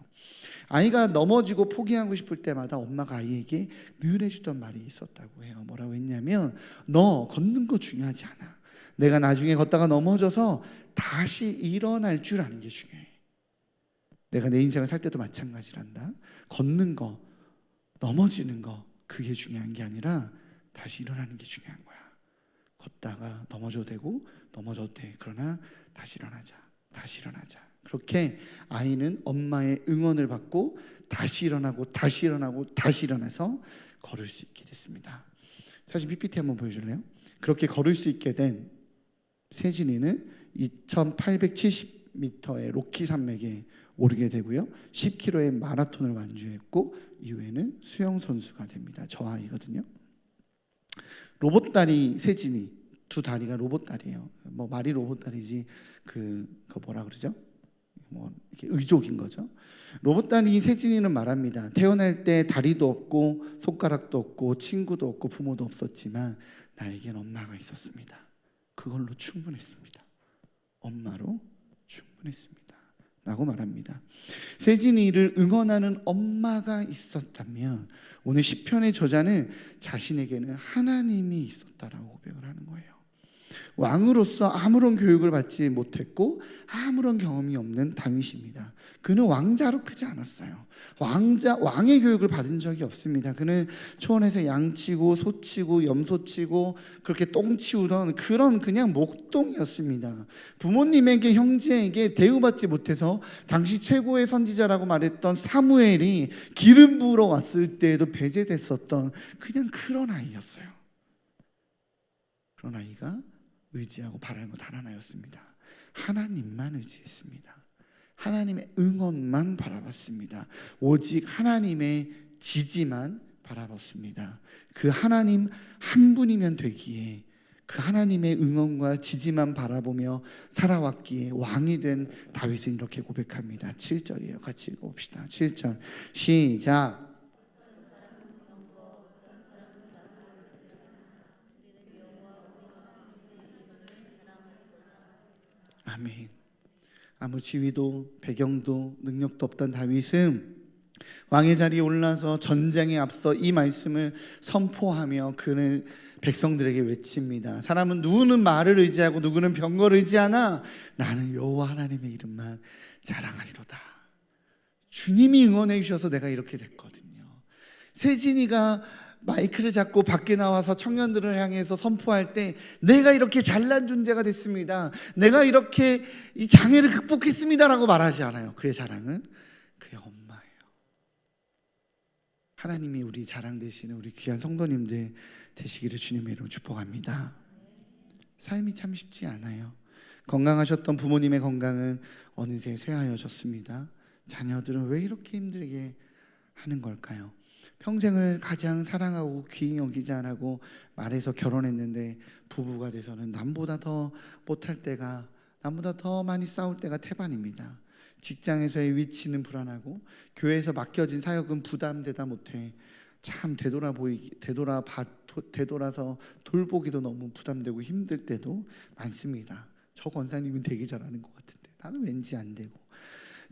아이가 넘어지고 포기하고 싶을 때마다 엄마가 아이에게 늘 해주던 말이 있었다고 해요. 뭐라고 했냐면, 너 걷는 거 중요하지 않아. 내가 나중에 걷다가 넘어져서 다시 일어날 줄 아는 게 중요해. 내가 내 인생을 살 때도 마찬가지란다. 걷는 거, 넘어지는 거, 그게 중요한 게 아니라 다시 일어나는 게 중요한 거야. 걷다가 넘어져도 되고 넘어져도 돼. 그러나 다시 일어나자. 그렇게 아이는 엄마의 응원을 받고 다시 일어나고 다시 일어나서 걸을 수 있게 됐습니다. 사진 PPT 한번 보여줄래요? 그렇게 걸을 수 있게 된 세진이는 2870m의 로키 산맥에 오르게 되고요, 10km의 마라톤을 완주했고 이후에는 수영 선수가 됩니다. 저 아이거든요. 로봇다리 세진이, 두 다리가 로봇다리예요. 뭐 말이 로봇다리지 그거 뭐라 그러죠? 뭐 이렇게 의족인 거죠. 로봇다리 세진이는 말합니다. 태어날 때 다리도 없고 손가락도 없고 친구도 없고 부모도 없었지만 나에겐 엄마가 있었습니다. 그걸로 충분했습니다. 엄마로 충분했습니다. 라고 말합니다. 세진이를 응원하는 엄마가 있었다면 오늘 시편의 저자는 자신에게는 하나님이 있었다라고 고백을 하는 거예요. 왕으로서 아무런 교육을 받지 못했고 아무런 경험이 없는 다윗입니다. 그는 왕자로 크지 않았어요. 왕의 교육을 받은 적이 없습니다. 그는 초원에서 양치고 소치고 염소치고 그렇게 똥 치우던 그런 그냥 목동이었습니다. 부모님에게 형제에게 대우받지 못해서 당시 최고의 선지자라고 말했던 사무엘이 기름 부으러 왔을 때에도 배제됐었던 그냥 그런 아이였어요. 그런 아이가 의지하고 바라는 것 하나였습니다. 하나님만 의지했습니다. 하나님의 응원만 바라봤습니다. 오직 하나님의 지지만 바라봤습니다. 그 하나님 한 분이면 되기에 그 하나님의 응원과 지지만 바라보며 살아왔기에 왕이 된 다윗은 이렇게 고백합니다. 7절이에요. 같이 읽어봅시다. 7절 시작. 아멘. 아무 지위도 배경도 능력도 없던 다윗은 왕의 자리에 올라서 전쟁에 앞서 이 말씀을 선포하며 그는 백성들에게 외칩니다. 사람은 누구는 말을 의지하고 누구는 병거를 의지하나 나는 여호와 하나님의 이름만 자랑하리로다. 주님이 응원해 주셔서 내가 이렇게 됐거든요. 세진이가 마이크를 잡고 밖에 나와서 청년들을 향해서 선포할 때 내가 이렇게 잘난 존재가 됐습니다, 내가 이렇게 이 장애를 극복했습니다라고 말하지 않아요. 그의 자랑은 그의 엄마예요. 하나님이 우리 자랑 되시는 우리 귀한 성도님들 되시기를 주님의 이름으로 축복합니다. 삶이 참 쉽지 않아요. 건강하셨던 부모님의 건강은 어느새 쇠하여졌습니다. 자녀들은 왜 이렇게 힘들게 하는 걸까요? 평생을 가장 사랑하고 귀히 여기지 않고 말해서 결혼했는데 부부가 돼서는 남보다 더 못할 때가, 남보다 더 많이 싸울 때가 태반입니다. 직장에서의 위치는 불안하고 교회에서 맡겨진 사역은 부담되다 못해 참 되돌아서 돌보기도 너무 부담되고 힘들 때도 많습니다. 저 권사님은 되게 잘하는 것 같은데 나는 왠지 안 되고,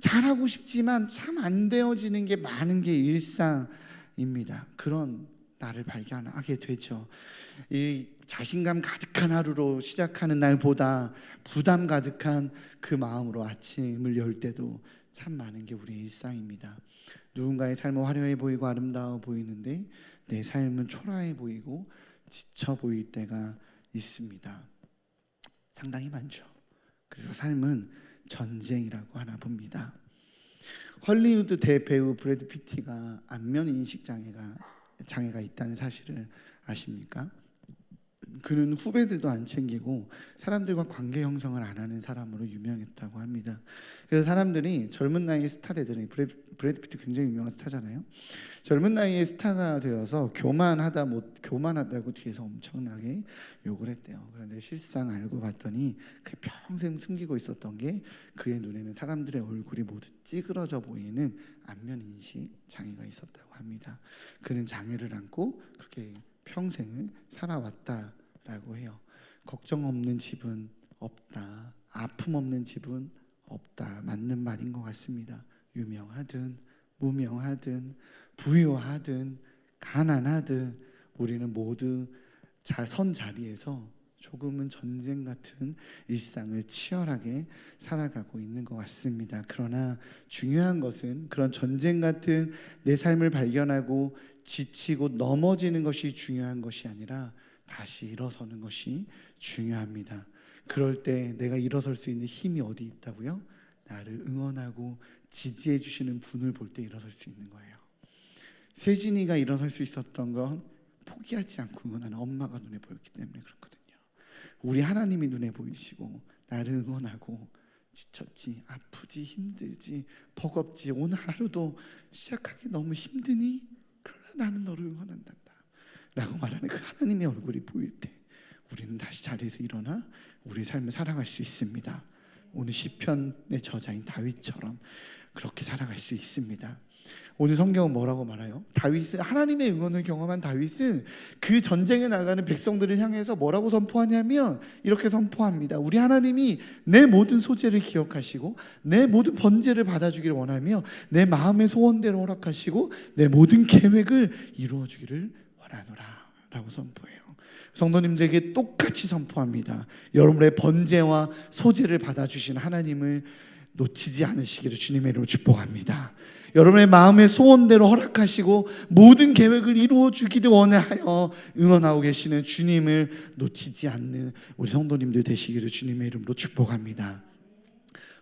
잘하고 싶지만 참 안 되어지는 게 많은 게 일상입니다. 그런 나를 발견하게 되죠. 이 자신감 가득한 하루로 시작하는 날보다 부담 가득한 그 마음으로 아침을 열 때도 참 많은 게 우리의 일상입니다. 누군가의 삶은 화려해 보이고 아름다워 보이는데 내 삶은 초라해 보이고 지쳐 보일 때가 있습니다. 상당히 많죠. 그래서 삶은 전쟁이라고 하나 봅니다. 헐리우드 대배우 브래드 피티가 안면 인식 장애가 있다는 사실을 아십니까? 그는 후배들도 안 챙기고 사람들과 관계 형성을 안 하는 사람으로 유명했다고 합니다. 그래서 사람들이 젊은 나이에 스타 되더니, 브래드 피트 굉장히 유명한 스타잖아요. 젊은 나이에 스타가 되어서 교만하다고 뒤에서 엄청나게 욕을 했대요. 그런데 실상 알고 봤더니 그 평생 숨기고 있었던 게 그의 눈에는 사람들의 얼굴이 모두 찌그러져 보이는 안면 인식 장애가 있었다고 합니다. 그는 장애를 안고 그렇게 평생을 살아왔다라고 해요. 걱정 없는 집은 없다, 아픔 없는 집은 없다. 맞는 말인 것 같습니다. 유명하든 무명하든 부유하든 가난하든 우리는 모두 선 자리에서 조금은 전쟁 같은 일상을 치열하게 살아가고 있는 것 같습니다. 그러나 중요한 것은 그런 전쟁 같은 내 삶을 발견하고 지치고 넘어지는 것이 중요한 것이 아니라 다시 일어서는 것이 중요합니다. 그럴 때 내가 일어설 수 있는 힘이 어디 있다고요? 나를 응원하고 지지해 주시는 분을 볼 때 일어설 수 있는 거예요. 세진이가 일어설 수 있었던 건 포기하지 않고 응원하는 엄마가 눈에 보였기 때문에 그렇거든요. 우리 하나님이 눈에 보이시고 나를 응원하고 지쳤지, 아프지, 힘들지, 버겁지, 오늘 하루도 시작하기 너무 힘드니? 그러나 나는 너를 응원한단다 라고 말하는 그 하나님의 얼굴이 보일 때 우리는 다시 자리에서 일어나 우리의 삶을 살아갈 수 있습니다. 오늘 시편의 저자인 다윗처럼 그렇게 살아갈 수 있습니다. 오늘 성경은 뭐라고 말해요? 다윗은, 하나님의 응원을 경험한 다윗은 그 전쟁에 나가는 백성들을 향해서 뭐라고 선포하냐면 이렇게 선포합니다. 우리 하나님이 내 모든 소재를 기억하시고 내 모든 번제를 받아주기를 원하며 내 마음의 소원대로 허락하시고 내 모든 계획을 이루어주기를 원하노라 라고 선포해요. 성도님들에게 똑같이 선포합니다. 여러분의 번제와 소제를 받아주신 하나님을 놓치지 않으시기를 주님의 이름으로 축복합니다. 여러분의 마음의 소원대로 허락하시고 모든 계획을 이루어 주기를 원하여 응원하고 계시는 주님을 놓치지 않는 우리 성도님들 되시기를 주님의 이름으로 축복합니다.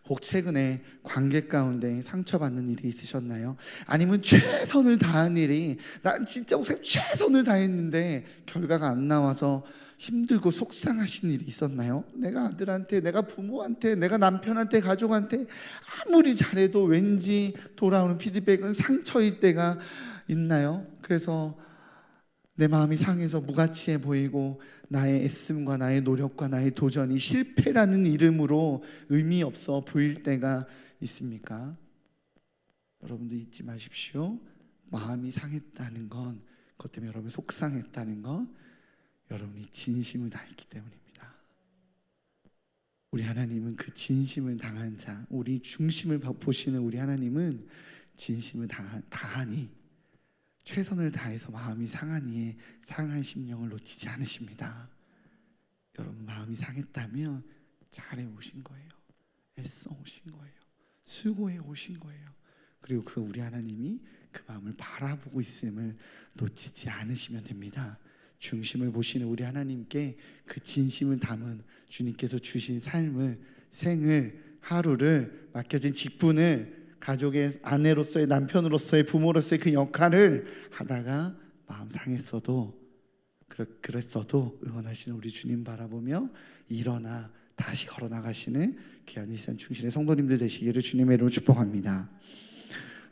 혹 최근에 관계 가운데 상처받는 일이 있으셨나요? 아니면 최선을 다한 일이, 난 진짜 목사님 최선을 다했는데 결과가 안 나와서 힘들고 속상하신 일이 있었나요? 내가 아들한테, 내가 부모한테, 내가 남편한테, 가족한테 아무리 잘해도 왠지 돌아오는 피드백은 상처일 때가 있나요? 그래서 내 마음이 상해서 무가치해 보이고 나의 애씀과 나의 노력과 나의 도전이 실패라는 이름으로 의미 없어 보일 때가 있습니까? 여러분들 잊지 마십시오. 마음이 상했다는 건, 그것 때문에 여러분이 속상했다는 건 여러분이 진심을 다했기 때문입니다. 우리 하나님은 그 진심을 당한 자, 우리 중심을 보시는 우리 하나님은 진심을 다하니, 최선을 다해서 마음이 상하니에 상한 심령을 놓치지 않으십니다. 여러분 마음이 상했다면 잘해 오신 거예요. 애써 오신 거예요. 수고해 오신 거예요. 그리고 그 우리 하나님이 그 마음을 바라보고 있음을 놓치지 않으시면 됩니다. 중심을 보시는 우리 하나님께 그 진심을 담은 주님께서 주신 삶을, 생을, 하루를, 맡겨진 직분을, 가족의 아내로서의, 남편으로서의, 부모로서의 그 역할을 하다가 마음 상했어도, 그랬어도 응원하시는 우리 주님 바라보며 일어나 다시 걸어나가시는 귀한 일산 충실의 성도님들 되시기를 주님의 이름으로 축복합니다.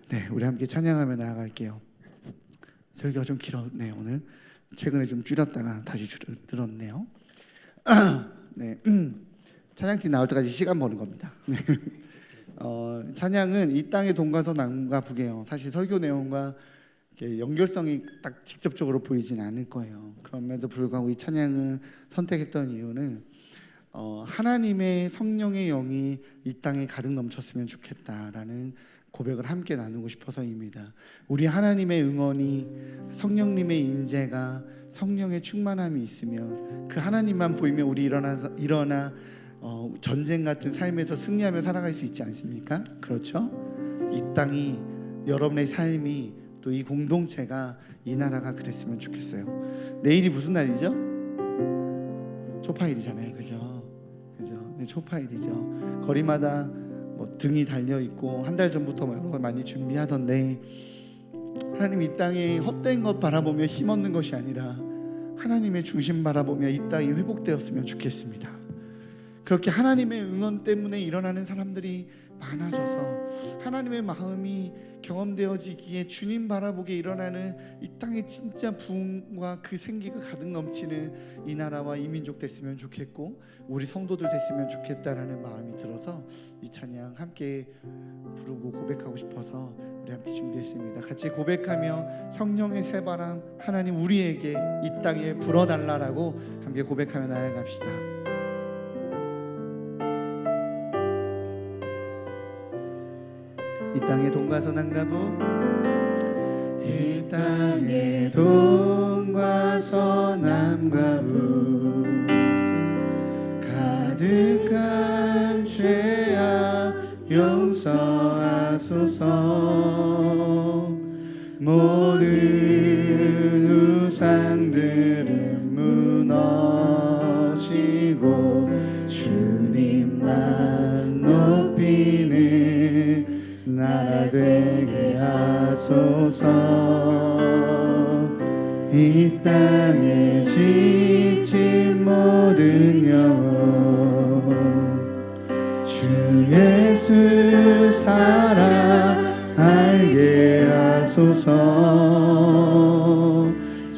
네, 우리 함께 찬양하며 나아갈게요. 설교가 좀 길었네요. 오늘 최근에 좀 줄였다가 다시 늘었네요. 네, 찬양팀 나올 때까지 시간 버는 겁니다. 네. 찬양은 이 땅의 동과 남과 북이에요. 사실 설교 내용과 이렇게 연결성이 딱 직접적으로 보이진 않을 거예요. 그럼에도 불구하고 이 찬양을 선택했던 이유는 하나님의 성령의 영이 이 땅에 가득 넘쳤으면 좋겠다라는 고백을 함께 나누고 싶어서입니다. 우리 하나님의 응원이, 성령님의 임재가, 성령의 충만함이 있으면 그 하나님만 보이면 우리 일어나 전쟁 같은 삶에서 승리하며 살아갈 수 있지 않습니까? 그렇죠? 이 땅이, 여러분의 삶이, 또 이 공동체가, 이 나라가 그랬으면 좋겠어요. 내일이 무슨 날이죠? 초파일이잖아요. 그죠? 네, 초파일이죠. 거리마다 뭐 등이 달려 있고 한 달 전부터 여러 걸 많이 준비하던데, 하나님 이 땅에 헛된 것 바라보며 힘없는 것이 아니라 하나님의 중심 바라보며 이 땅이 회복되었으면 좋겠습니다. 그렇게 하나님의 응원 때문에 일어나는 사람들이 많아져서 하나님의 마음이 경험되어지기에 주님 바라보게 일어나는 이 땅에 진짜 부흥과 그 생기가 가득 넘치는 이 나라와 이 민족 됐으면 좋겠고 우리 성도들 됐으면 좋겠다라는 마음이 들어서 이 찬양 함께 부르고 고백하고 싶어서 우리 함께 준비했습니다. 같이 고백하며 성령의 새바람 하나님 우리에게 이 땅에 불어달라라고 함께 고백하며 나아갑시다. 이 땅의 동과 서남가부, 이 땅의 동과 서남가부, 가득한 죄악 용서하소서. 모든 우상들은 무너지고 주님만 높이는 나라 되게 하소서. 이 땅에 지친 모든 영혼 주 예수 살아알게 하소서.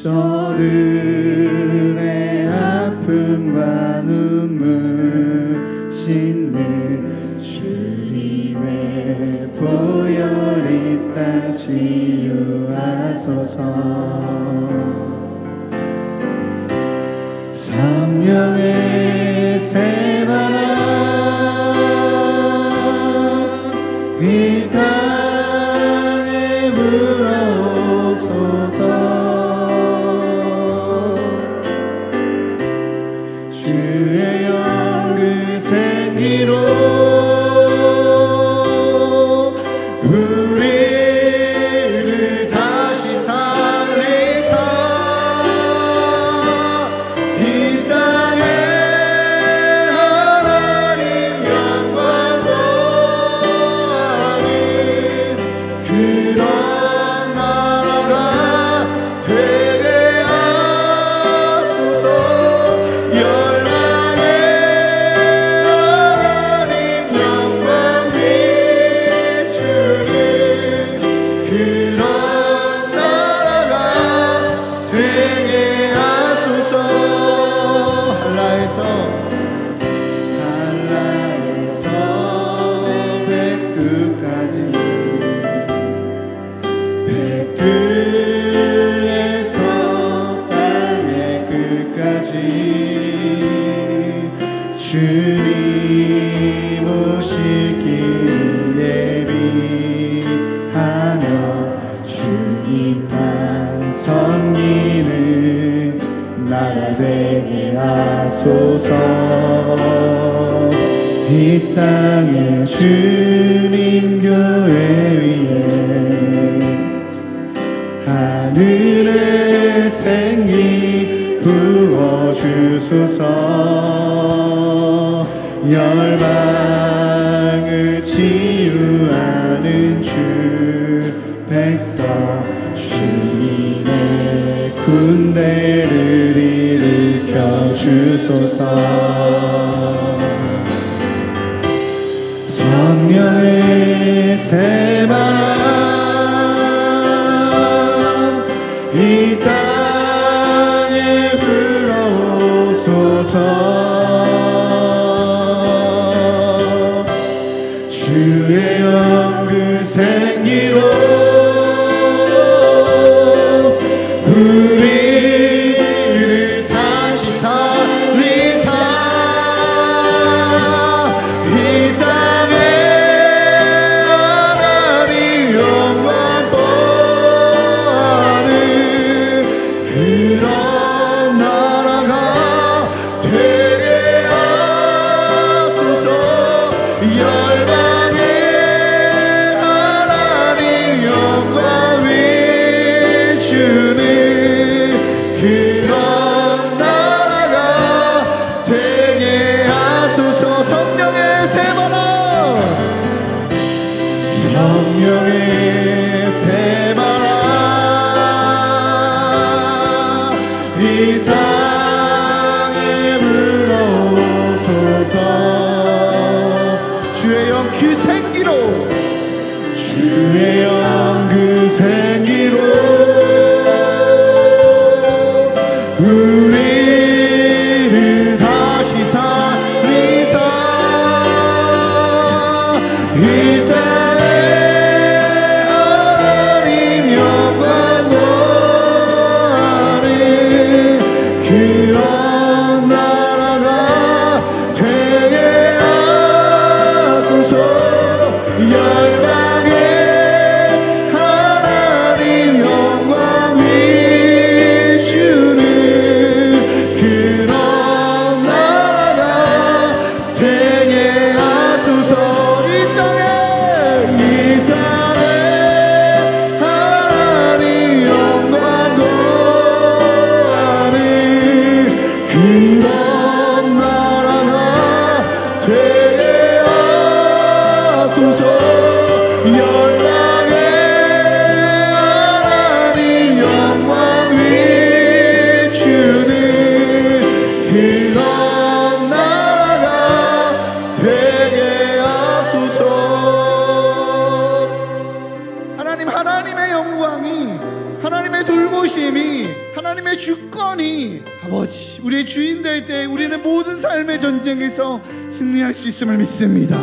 저들의 아픔과 눈물 씻는 주님의 보혈 이 땅 치유하소서. 성령의 새바람 이 땅에 불어옵소서. 주옵소서. 이 땅에 주님 교회 위에 하늘의 생기 부어주소서. 열방을 치유하는 주 백성 주님의 군대를 일으켜 주소서. 성령의 새바람 이 땅에 불어오소서. 주의 영 그 생기로 우리를 다시 살리사. 이 땅에 하나님 영광 보는 그런 나라가 되게 하소서. 열방에 하나님 영광 위주는 그런 나라가 되게 하소서. 성령의 새바람 성령의 새바람 이 땅에 불어오소서. 주의 영 그 생기로 주의 영 그 생기로 우리를 다시 살리사. 이 땅에 하나님 영광 보는 그런 나라가 되게 하소서. 열방에 하나님 영광 위주는 그런 나라가 되게 하소서. 이 땅에 하나님 영광 구하는 그런 나라가 되게 하소서. 열방에 하나님 영광 위주는 그런 나라가 되게 하소서. 하나님, 하나님의 영광이, 하나님의 돌보심이, 하나님의 주권이 아버지 우리의 주인 될 때 우리는 모든 삶의 전쟁에서 승리할 수 있음을 믿습니다.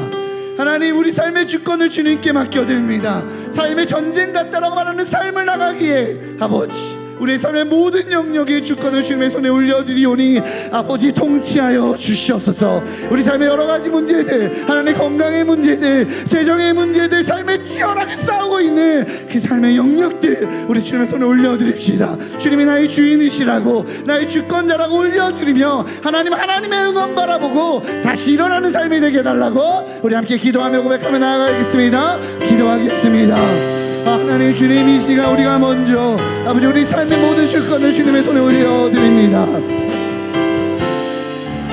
하나님, 우리 삶의 주권을 주님께 맡겨드립니다. 삶의 전쟁 같다라고 말하는 삶을 나가기에 아버지 우리의 삶의 모든 영역의 주권을 주님의 손에 올려드리오니 아버지 통치하여 주시옵소서. 우리 삶의 여러 가지 문제들, 하나님의 건강의 문제들, 재정의 문제들, 삶에 치열하게 싸우고 있는 그 삶의 영역들 우리 주님의 손에 올려드립시다. 주님이 나의 주인이시라고, 나의 주권자라고 올려드리며 하나님, 하나님의 응원 바라보고 다시 일어나는 삶이 되게 해달라고 우리 함께 기도하며 고백하며 나아가겠습니다. 기도하겠습니다. 하나님, 주님 이 시간 우리가 먼저 아버지 우리 삶의 모든 주권을 주님의 손에 올려드립니다.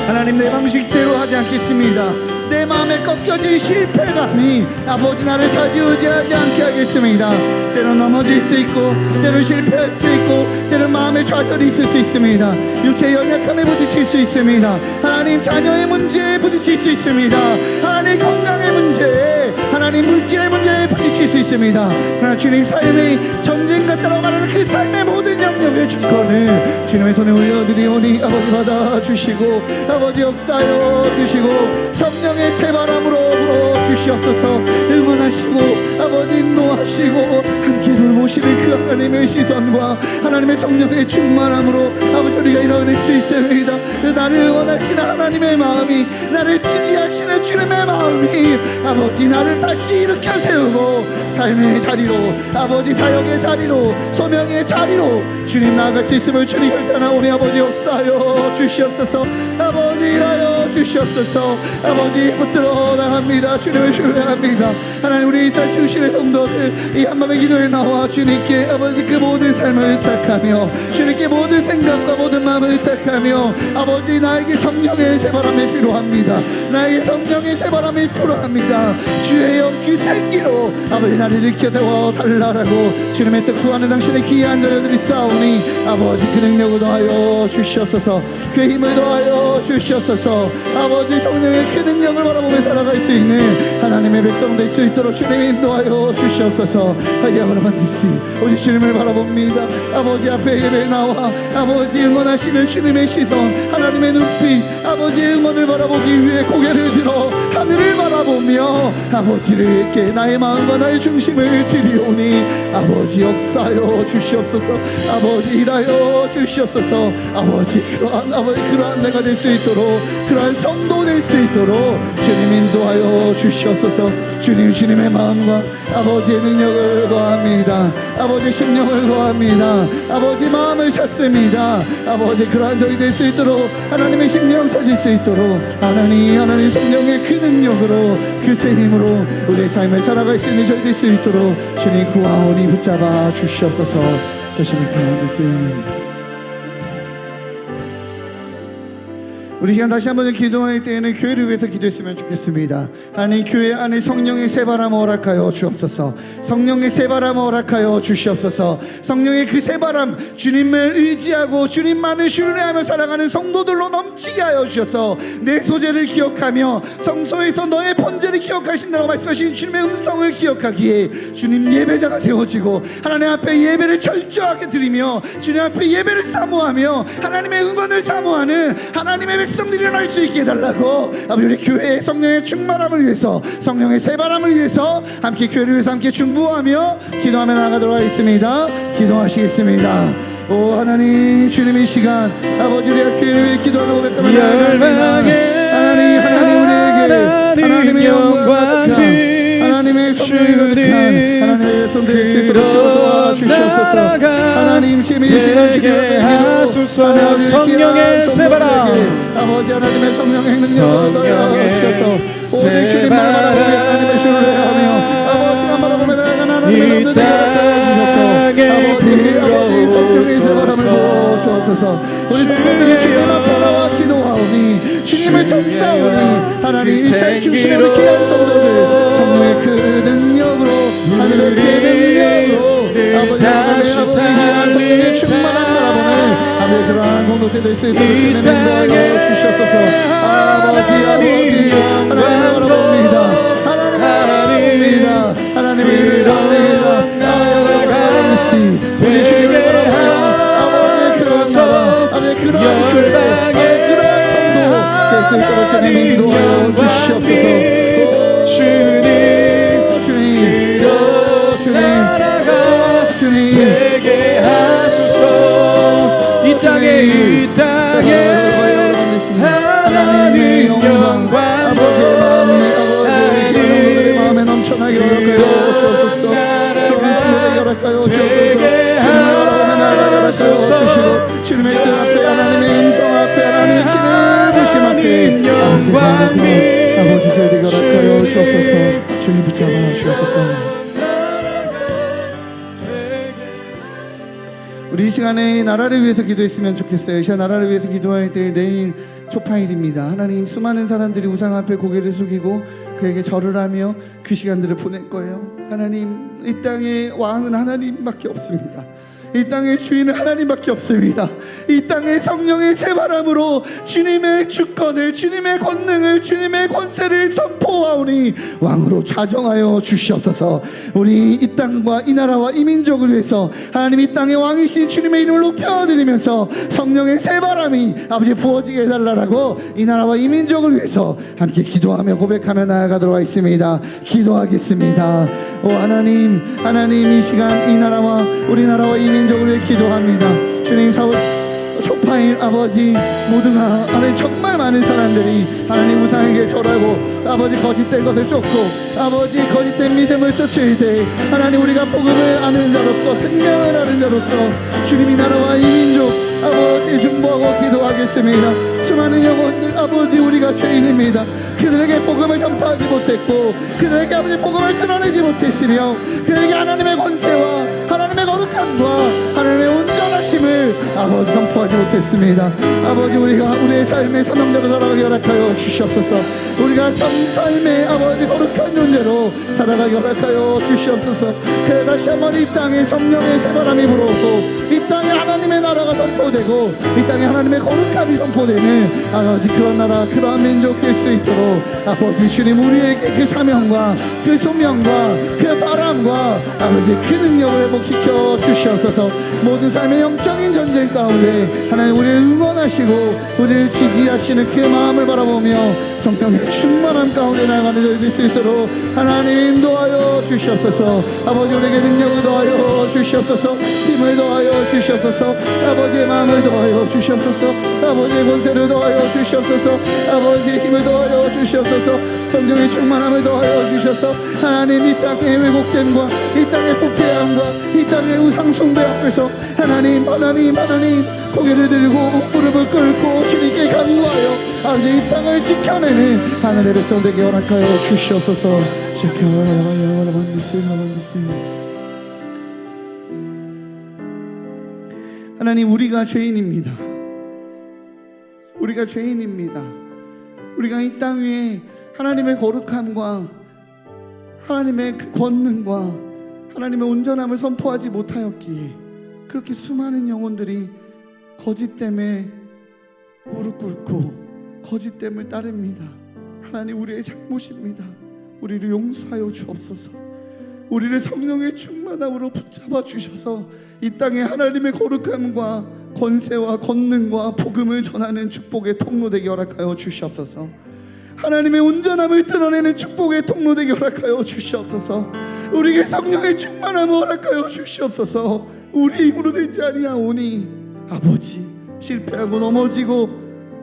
하나님, 내 방식대로 하지 않겠습니다. 내 마음에 꺾여진 실패감이 아버지 나를 좌지우지하지 않게 하겠습니다. 때론 넘어질 수 있고, 때론 실패할 수 있고, 때론 마음에 좌절이 있을 수 있습니다. 육체의 연약함에 부딪힐 수 있습니다. 하나님, 자녀의 문제에 부딪힐 수 있습니다. 하나님, 건강의 문제에, 하나님, 물질의 문제에 부딪힐 수 있습니다. 그러나 주님, 삶의 전쟁 같다고 말하는 그 삶의 모든 영역의 주권을 주님의 손에 올려드리오니 아버지 받아주시고 아버지 역사여 주시고 성령의 새바람으로 불어 주시옵소서. 응원하시고 아버지 인도하시고 함께 돌보시는 그 하나님의 시선과 하나님의 성령의 충만함으로 아버지 우리가 일어날 수 있습니다. 나를 응원하시는 하나님의 마음이, 나를 지지하시는 주님의 마음이 아버지 나를 다시 일으켜 세우고 삶의 자리로, 아버지 사역의 자리로, 소명의 자리로 주님 나아갈 수 있음을 주님 결단하오니 아버지 역사하여 주시옵소서. 아버지 일하여 주시옵소서. 아버지 붙들어 나갑니다. 주님을 신뢰합니다. 하나님 우리 이사 중심의 성도들 이 한밤의 기도에 나와 주님께 아버지 그 모든 삶을 의탁하며 주님께 모든 생각과 모든 마음을 의탁하며 아버지 나에게 성령의 새바람이 필요합니다. 나에게 성령의 새바람이 필요합니다. 주의 영그 생기로 아버지 나를 일으켜 달라라고 주님의 뜻 구하는 당신의 귀한 자녀들이 싸우니 아버지 그 능력을 더하여 주시옵소서. 그 힘을 더하여 주시옵소서. 아버지 성령의 그 능력을 바라보며 살아갈 수 있는 하나님의 백성 될 수 있도록 주님 인도하여 주시옵소서. 하야바라 반드시 오직 주님을 바라봅니다. 아버지 앞에 예배에 나와 아버지 응원하시는 주님의 시선 하나님의 눈빛 아버지의 응원을 바라보기 위해 고개를 들어 하늘을 바라보며 아버지를 이렇게 나의 마음과 나의 중심을 드리오니 아버지 역사하여 주시옵소서. 아버지 일하여 주시옵소서. 아버지 그러한 내가 될 수 있도록 그러한 성도 될 수 있도록 주님 인도하여 주시옵소서. 주님의 마음과 아버지의 능력을 거합니다. 아버지 심령을 거합니다. 아버지 마음을 찾습니다. 아버지 그러한 저희 될 수 있도록 하나님의 심령 찾을 수 있도록 하나님 성령의 그 능력으로 그 새 힘으로 우리의 삶을 살아갈 수 있는 저희 될 수 있도록 주님 구하오니 붙잡아 주시옵소서. 다시는 기도하겠습니다. 우리 시간 다시 한번 기도할 때에는 교회를 위해서 기도했으면 좋겠습니다. 하나님 교회 안에 성령의 새바람 허락하여 주옵소서. 성령의 새바람 허락하여 주시옵소서. 성령의 그 새바람 주님을 의지하고 주님만을 신뢰하며 살아가는 성도들로 넘치게 하여 주셔서 내 소재를 기억하며 성소에서 너의 번제를 기억하신다고 말씀하신 주님의 음성을 기억하기에 주님 예배자가 세워지고 하나님 앞에 예배를 철저하게 드리며 주님 앞에 예배를 사모하며 하나님의 응원을 사모하는 하나님의 백성들이 일어날 수 있게 해달라고 아버지 우리 교회의 성령의 충만함을 위해서 성령의 새바람을 위해서 함께 교회를 위해서 함께 중보하며 기도하며 나가도록 하겠습니다. 기도하시겠습니다. 오 하나님 주님의 시간 아버지 우리가 교회를 위해 기도하며 고백하며 나아갑니다. 하나님 우리에게 하나님의 영광 하나님의 성령을 가득한 하나님의 백성들이 수 있도록 도와주시옵소서. 하나님 지금 이 시간 주님께 하소서. 성령의 새바람 아버지 하나님의 성령의 능력으로 더하셔서 오직 주님만 바라보며 하나님의 신뢰하며 아버지만 바라보며 나아가는 하나님의 성도들이 허락하여 주셔서 아버지 성령의 새바람을 부어주옵소서. 우리 성도들이 주님 앞에 나와 기도하오니 주님을 전사하오니 하나님 이 삶 중심에 우리 귀한 성도들 성령의 그 능력으로 하늘의 그 능력으로 아버지 하나님의 성령의 충만한 바라보는 아버지 그러한 공동체 될 수 있도록 주님 인도하여 주시옵소서. 아버지 하나님을 바라봅니다. 하나님을 바라봅니다. 하나님을 바라봅니다. 우리 주님을 바라보며 아버지 그러한 나라 아버지 그러한 교회 그러한 성도 될 수 있도록 주님 인도하여 주시옵소서. 주님 되게 하소서. 이 땅에 하나님 영광 하나님 마음에 넘쳐나게 하옵소서. 되게 하소서. 주님의 뜻 앞에 하나님의 인성 앞에 하나님의 기름 부심 앞에 아버지 교회를 허락하여 주옵소서. 주님 붙잡아 주옵소서. 우리 이 시간에 나라를 위해서 기도했으면 좋겠어요. 이 시간 나라를 위해서 기도할 때 내일 초파일입니다. 하나님 수많은 사람들이 우상 앞에 고개를 숙이고 그에게 절을 하며 그 시간들을 보낼 거예요. 하나님 이 땅의 왕은 하나님밖에 없습니다. 이 땅의 주인은 하나님밖에 없습니다. 이 땅의 성령의 새바람으로 주님의 주권을 주님의 권능을 주님의 권세를 선포하오니 왕으로 좌정하여 주시옵소서. 우리 이 땅과 이 나라와 이 민족을 위해서 하나님 이 땅의 왕이신 주님의 이름을 높여드리면서 성령의 새바람이 아버지 부어지게 해달라고 이 나라와 이 민족을 위해서 함께 기도하며 고백하며 나아가도록 하겠습니다. 기도하겠습니다. 오 하나님 이 시간 이 나라와 우리나라와 이 민족을 위해 기도합니다. 주님 초파일 아버지 모두가 하나님 정말 많은 사람들이 하나님 우상에게 절하고 아버지 거짓된 것을 쫓고 아버지 거짓된 믿음을 쫓을 때 하나님 우리가 복음을 아는 자로서 생명을 아는 자로서 주님이 나라와 이 민족 아버지 중보하고 기도하겠습니다. 수많은 영혼들 아버지 우리가 죄인입니다. 그들에게 복음을 전파하지 못했고 그들에게 아버지 복음을 드러내지 못했으며 그들에게 하나님의 권세와 하나님의 거룩함과 하나님의 온전하심을 아버지 선포하지 못했습니다. 아버지 우리가 우리의 삶의 사명자로 살아가게 허락하여 주시옵소서. 우리가 삶의 아버지 거룩한 존재로 살아가게 허락하여 주시옵소서. 그래 다시 한번 이 땅에 성령의 새바람이 불어오고 이 땅에 하나님의 나라가 선포되고 이 땅에 하나님의 거룩함이 선포되는 아버지 그런 나라 그러한 민족 될 수 있도록 아버지 주님 우리에게 그 사명과 그 소명과 그 바람과 아버지 그 능력을 회복시켜 주시옵소서. 모든 삶의 영적인 전쟁 가운데 하나님 우리를 응원하시고 우리를 지지하시는 그 마음을 바라보며 성령의 충만함 가운데 나아가는 저희 될 수 있도록 하나님 인도하여 주시옵소서. 아버지 우리에게 능력을 더하여 주시옵소서. 힘을 더하여 주시옵소서. 아버지의 마음을 더하여 주시옵소서. 아버지의 권세를 더하여 주시옵소서. 아버지의 힘을 더하여 주시옵소서. 성령의 충만함을 더하여 주셔서 하나님 이 땅의 왜곡됨과 이 땅의 부패함과 이 땅의 우상숭배 앞에서 하나님 고개를 들고 무릎을 꿇고 주님께 간구하여 아버지 이 땅을 지켜내는 하늘의 백성 되게 허락하여 주시옵소서. 하나님 우리가 죄인입니다. 우리가 죄인입니다. 우리가 이 땅 위에 하나님의 거룩함과 하나님의 그 권능과 하나님의 온전함을 선포하지 못하였기에 그렇게 수많은 영혼들이 거짓 때문에 무릎 꿇고 거짓 때문에 따릅니다. 하나님 우리의 잘못입니다. 우리를 용서하여 주옵소서. 우리를 성령의 충만함으로 붙잡아 주셔서 이 땅에 하나님의 거룩함과 권세와 권능과 복음을 전하는 축복의 통로 되게 허락하여 주시옵소서. 하나님의 온전함을 드러내는 축복의 통로 되게 허락하여 주시옵소서. 우리에게 성령의 충만함을 허락하여 주시옵소서. 우리 힘으로 되지 아니하오니 아버지 실패하고 넘어지고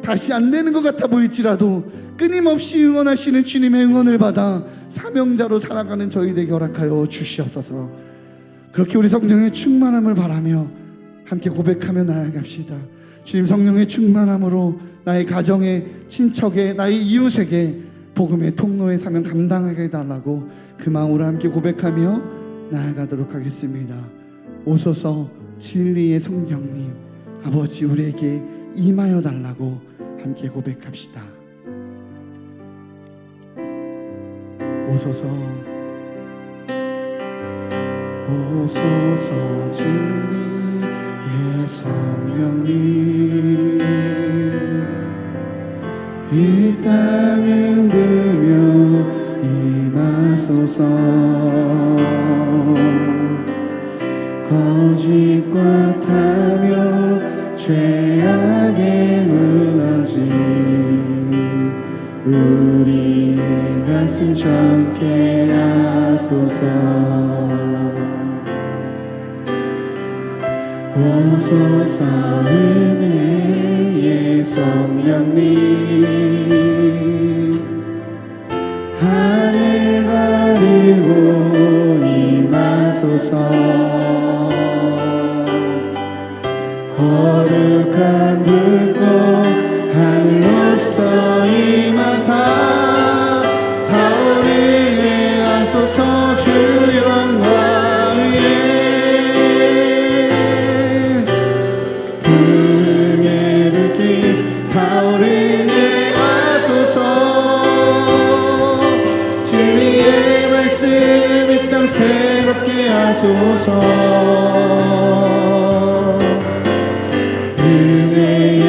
다시 안 되는 것 같아 보일지라도 끊임없이 응원하시는 주님의 응원을 받아 사명자로 살아가는 저희 되게 허락하여 주시옵소서. 그렇게 우리 성령의 충만함을 바라며 함께 고백하며 나아갑시다. 주님 성령의 충만함으로 나의 가정에 친척에 나의 이웃에게 복음의 통로의 사명 감당하게 해달라고 그 마음으로 함께 고백하며 나아가도록 하겠습니다. 오소서 진리의 성령님 아버지 우리에게 임하여 달라고 함께 고백합시다. 오소서 오소서 진리의 성령님 이 땅에 흔들며 임하소서. 거짓과 타며 죄악에 무너진 우리 가슴 젊게 하소서. 오소서 은혜의 성령님 하늘 가르고 임하소서. 거룩한 불꽃 하늘로서 임하사 타오르게 하소서. 주 영광 위에 불의 불길 타오르게 하소서. 진리의 말씀 이 땅 새롭게 하소서. 은혜의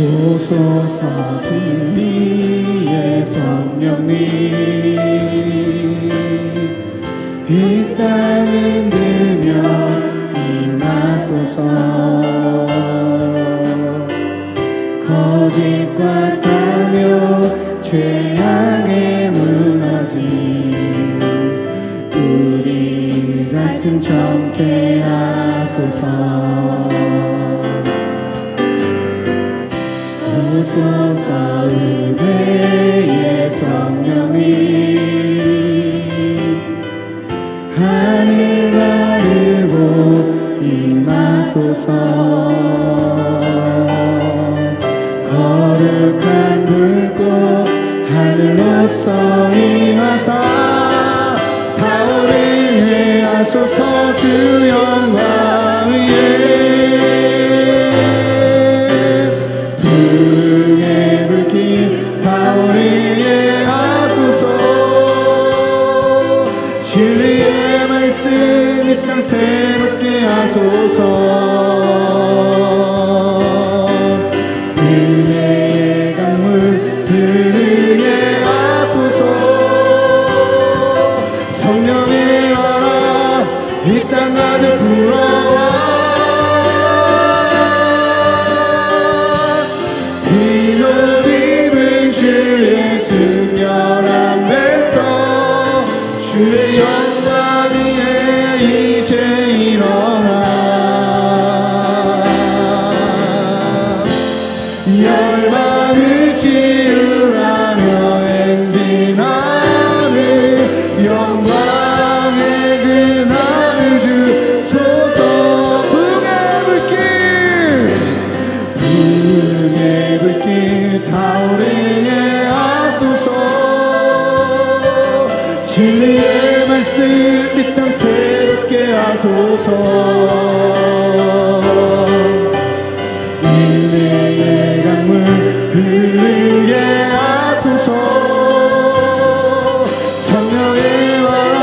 오소서 진리의 성령님 이 땅을 들며 임하소서 거짓과 타며 죄악에 무너진 우리 가슴 젊게 하소서 오소서 은혜의 성령님 하늘 가르고 임하소서 거룩한 불꽃 하늘로서 임하사 타오르게 하소서 주 영광 위에 불의 불길 타오르게 하소서 진리의 말씀 이 땅 새롭게 하소서 은혜의 강물 흐르게 하소서 성령의 와라 이 땅 가득 불어와 흰옷 입은 주의 승렬한 백성 주의 영광 위에 이제 일어나 열방을 치유하며 행진하는 영광의 그날을 주소서 불의 불길 타오르게 하소서 진리의 말씀 이 땅 새롭게 하소서 은혜의 강물 흐르게 하소서 성령의 와라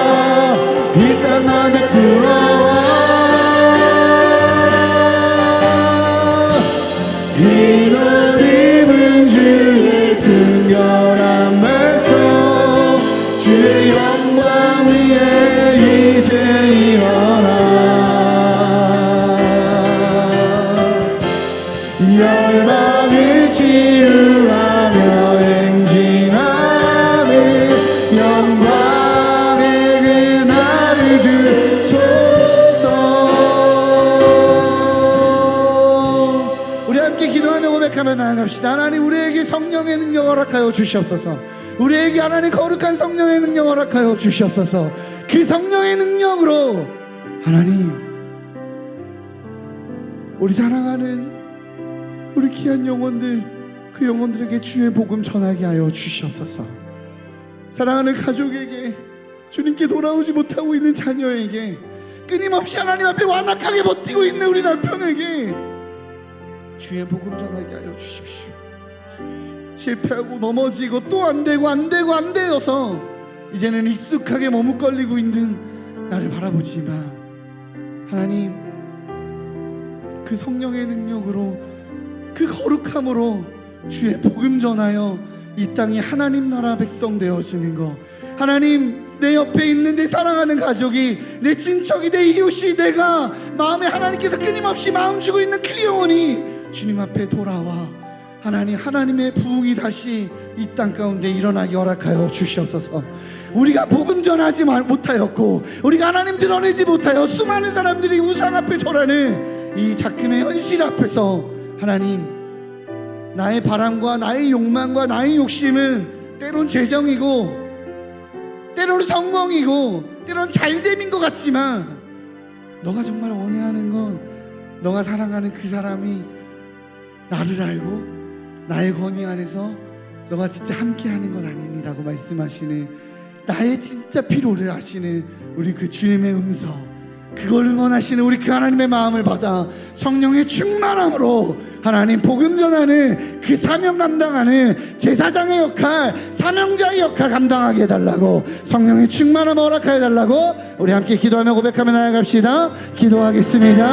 이 땅 안에 들어와 흰옷 입은 주의 승결한 백성 주의 영광 위에 이제 일어나 열방을 치유하며 행진하는 영광의 그날을 주소서 우리 함께 기도하며 고백하며 나아갑시다. 하나님 우리에게 성령의 능력 허락하여 주시옵소서. 우리에게 하나님 거룩한 성령의 능력 허락하여 주시옵소서. 그 성령의 능력으로 하나님 우리 사랑하는 우리 귀한 영혼들 그 영혼들에게 주의 복음 전하게 하여 주시옵소서. 사랑하는 가족에게 주님께 돌아오지 못하고 있는 자녀에게 끊임없이 하나님 앞에 완악하게 버티고 있는 우리 남편에게 주의 복음 전하게 하여 주십시오. 실패하고 넘어지고 또 안되고 안되고 안되어서 이제는 익숙하게 머뭇거리고 있는 나를 바라보지만 하나님 그 성령의 능력으로 그 거룩함으로 주의 복음 전하여 이 땅이 하나님 나라 백성 되어지는 것 하나님 내 옆에 있는 내 사랑하는 가족이 내 친척이 내 이웃이 내가 마음에 하나님께서 끊임없이 마음 주고 있는 그 영혼이 주님 앞에 돌아와 하나님 하나님의 부흥이 다시 이 땅 가운데 일어나게 허락하여 주시옵소서. 우리가 복음 전하지 못하였고 우리가 하나님 드러내지 못하여 수많은 사람들이 우상 앞에 절하는 이 작금의 현실 앞에서 하나님 나의 바람과 나의 욕망과 나의 욕심은 때론 재정이고 때론 성공이고 때론 잘됨인 것 같지만 너가 정말 원해하는 건 너가 사랑하는 그 사람이 나를 알고 나의 권위 안에서 너가 진짜 함께하는 것 아니니라고 말씀하시는 나의 진짜 필요를 아시는 우리 그 주님의 음성 그걸 응원하시는 우리 그 하나님의 마음을 받아 성령의 충만함으로 하나님 복음 전하는 그 사명 감당하는 제사장의 역할 사명자의 역할 감당하게 해달라고 성령의 충만함 허락하여 해달라고 우리 함께 기도하며 고백하며 나아갑시다. 기도하겠습니다.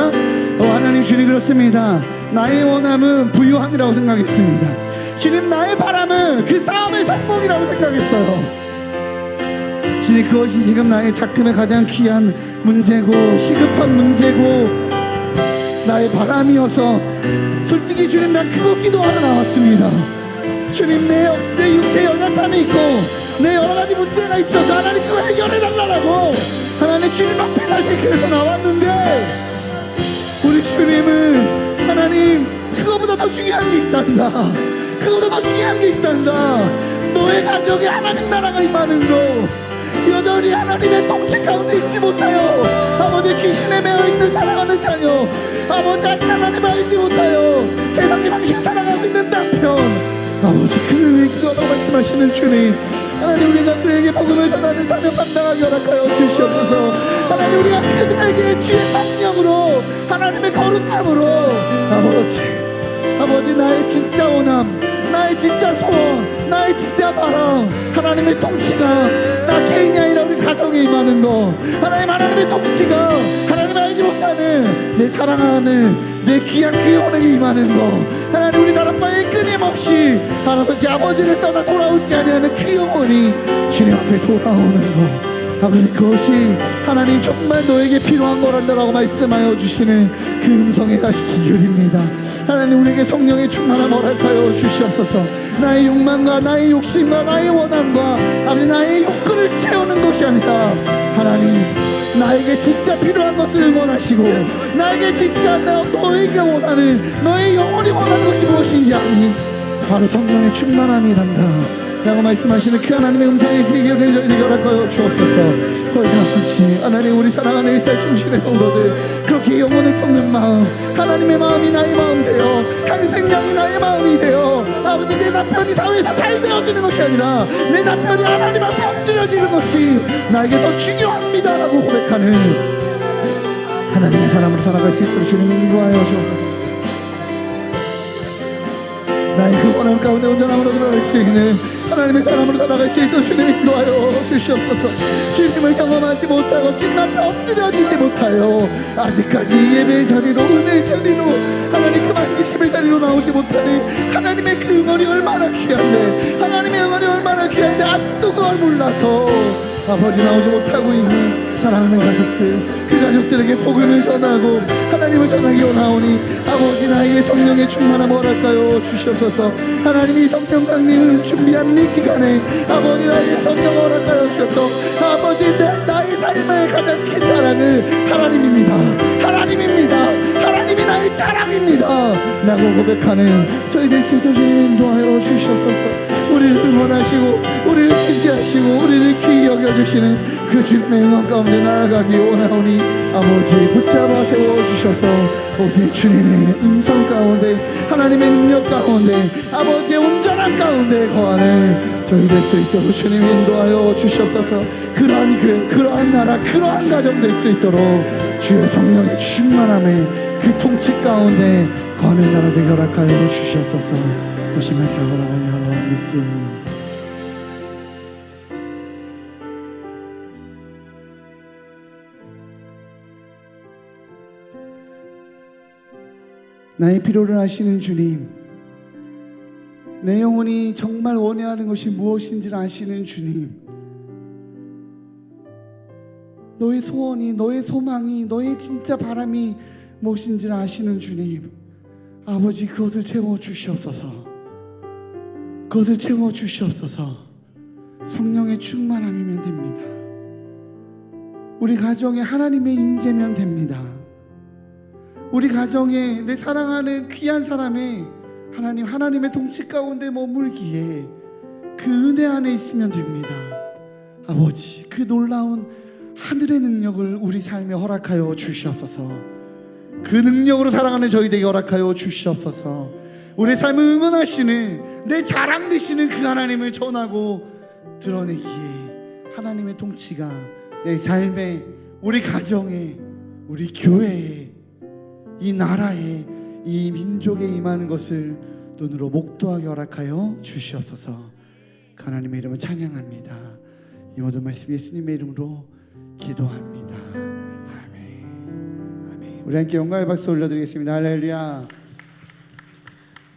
하나님 주님 그렇습니다. 나의 원함은 부유함이라고 생각했습니다. 주님, 나의 바람은 그 싸움의 성공이라고 생각했어요. 주님, 그것이 지금 나의 작품의 가장 귀한 문제고 시급한 문제고 나의 바람이어서 솔직히 주님, 난 그거 기도하러 나왔습니다. 주님, 내 육체에 연약함이 있고 내 여러 가지 문제가 있어서 하나님 그거 해결해 달라고 하나님 주님 앞에 다시 그래서 나왔는데, 우리 주님은 하나님 그거보다 더 중요한 게 있단다. 그거보다 더 중요한 게 있단다. 너의 가정에 하나님 나라가 임하는 거, 여전히 하나님의 통치 가운데 있지 못하여 아버지 귀신에 매어있는 사랑하는 자녀, 아버지 아직 하나님 알지 못하여 세상의 방식 살아가고 있는 남편, 아버지 그를 위해 기도하라고 말씀하시는 주님, 하나님 우리가 그에게 복음을 전하는 사명 감당하게 허락하여 주시옵소서. 하나님 우리가 그들에게 주의 성령으로 하나님의 거룩함으로 아버지 나의 진짜 원함, 나의 진짜 소원, 나의 진짜 바람, 하나님의 통치가 나 개인이 아니라 우리 가정에 임하는 거, 하나님의 통치가 하나님 알지 못하는 내 사랑하는 내 귀한 그 영혼에게 임하는 거, 하나님 우리 나라바에 끊임없이 할아버지 아버지를 떠나 돌아오지 아니하는 그 영혼이 주님 앞에 돌아오는 거, 아버지 그것이 하나님 정말 너에게 필요한 거란다라고 말씀하여 주시는 그 음성에 다시 기울입니다. 하나님 우리에게 성령의 충만함 허락하여 주시옵소서. 나의 욕망과 나의 욕심과 나의 원함과 아버지 나의 욕구를 채우는 것이 아니라 하나님 나에게 진짜 필요한 것을 원하시고 나에게 진짜 너에게 원하는 너의 영혼이 원하는 것이 무엇인지 아니 바로 성령의 충만함이란다 라고 말씀하시는 그 하나님의 음성에 귀 기울여 저희에게 허락하여 주옵소서. 아버지 하나님 우리 사랑하는 일살 중심의 성도들 그렇게 영혼을 품는 마음, 하나님의 마음이 나의 마음 되어 한 생명이 나의 마음이 되어 아버지 내 남편이 사회에서 잘 되어지는 것이 아니라 내 남편이 하나님 앞에 엎드려지는 것이 나에게 더 중요합니다 라고 고백하는 하나님의 사람으로 살아갈 수 있도록 주님 인도하여 주옵소서. 나의 그 원함 가운데 온전함으로 들어갈 수 있는 하나님의 사람으로 살아갈 수 있도록 주님 인도하여 주시옵소서. 주님을 경험하지 못하고 주님 앞에 엎드려지지 못하여 아직까지 예배의 자리로 은혜의 자리로 하나님 그 만지심의 자리로 나오지 못하는 하나님의 그 응원이 얼마나 귀한데 하나님의 응원이 얼마나 귀한데 아직도 그걸 몰라서 아버지 나오지 못하고 있는 사랑하는 가족들, 그 가족들에게 복음을 전하고 하나님을 전하기 원하오니 아버지 나에게 성령의 충만함 허락하여 주시옵소서. 하나님이 성령 강림을 준비한 이 기간에 아버지 나에게 성령 허락하여 주셔서 아버지 나의 삶의 가장 큰 자랑은 하나님이 나의 자랑입니다 라고 고백하는 저희 될 수 있도록 주님 인도하여 주시옵소서. 우리를 응원하시고 우리를 지지하시고 우리를 귀히 여겨주시는 그 주님의 응원 가운데 나아가기 원하오니 아버지 붙잡아 세워주셔서 오직 주님의 음성 가운데 하나님의 능력 가운데 아버지의 온전한 가운데 거하는 저희 될 수 있도록 주님 인도하여 주시옵소서. 그러한 나라 그러한 가정 될 수 있도록 주의 성령의 충만함에 그 통치 가운데 거하는 나라 되게 허락하여 주시옵소서. 다시 말씀하라고 믿습니다. 나의 필요를 아시는 주님, 내 영혼이 정말 원해하는 것이 무엇인지를 아시는 주님, 너의 소원이, 너의 소망이, 너의 진짜 바람이 무엇인지를 아시는 주님, 아버지 그것을 채워주시옵소서. 그것을 채워주시옵소서. 성령의 충만함이면 됩니다. 우리 가정에 하나님의 임재면 됩니다. 우리 가정에 내 사랑하는 귀한 사람의 하나님의 통치 가운데 머물기에 그 은혜 안에 있으면 됩니다. 아버지 그 놀라운 하늘의 능력을 우리 삶에 허락하여 주시옵소서. 그 능력으로 살아가는 저희에게 허락하여 주시옵소서. 우리 삶을 응원하시는 내 자랑 되시는 그 하나님을 전하고 드러내기에 하나님의 통치가 내 삶에, 우리 가정에, 우리 교회에, 이 나라에, 이 민족에 임하는 것을 눈으로 목도하게 허락하여 주시옵소서. 그 하나님의 이름을 찬양합니다. 이 모든 말씀 예수님의 이름으로 기도합니다. 아멘. 아멘. 우리 함께 영광의 박수 올려드리겠습니다. 할렐루야.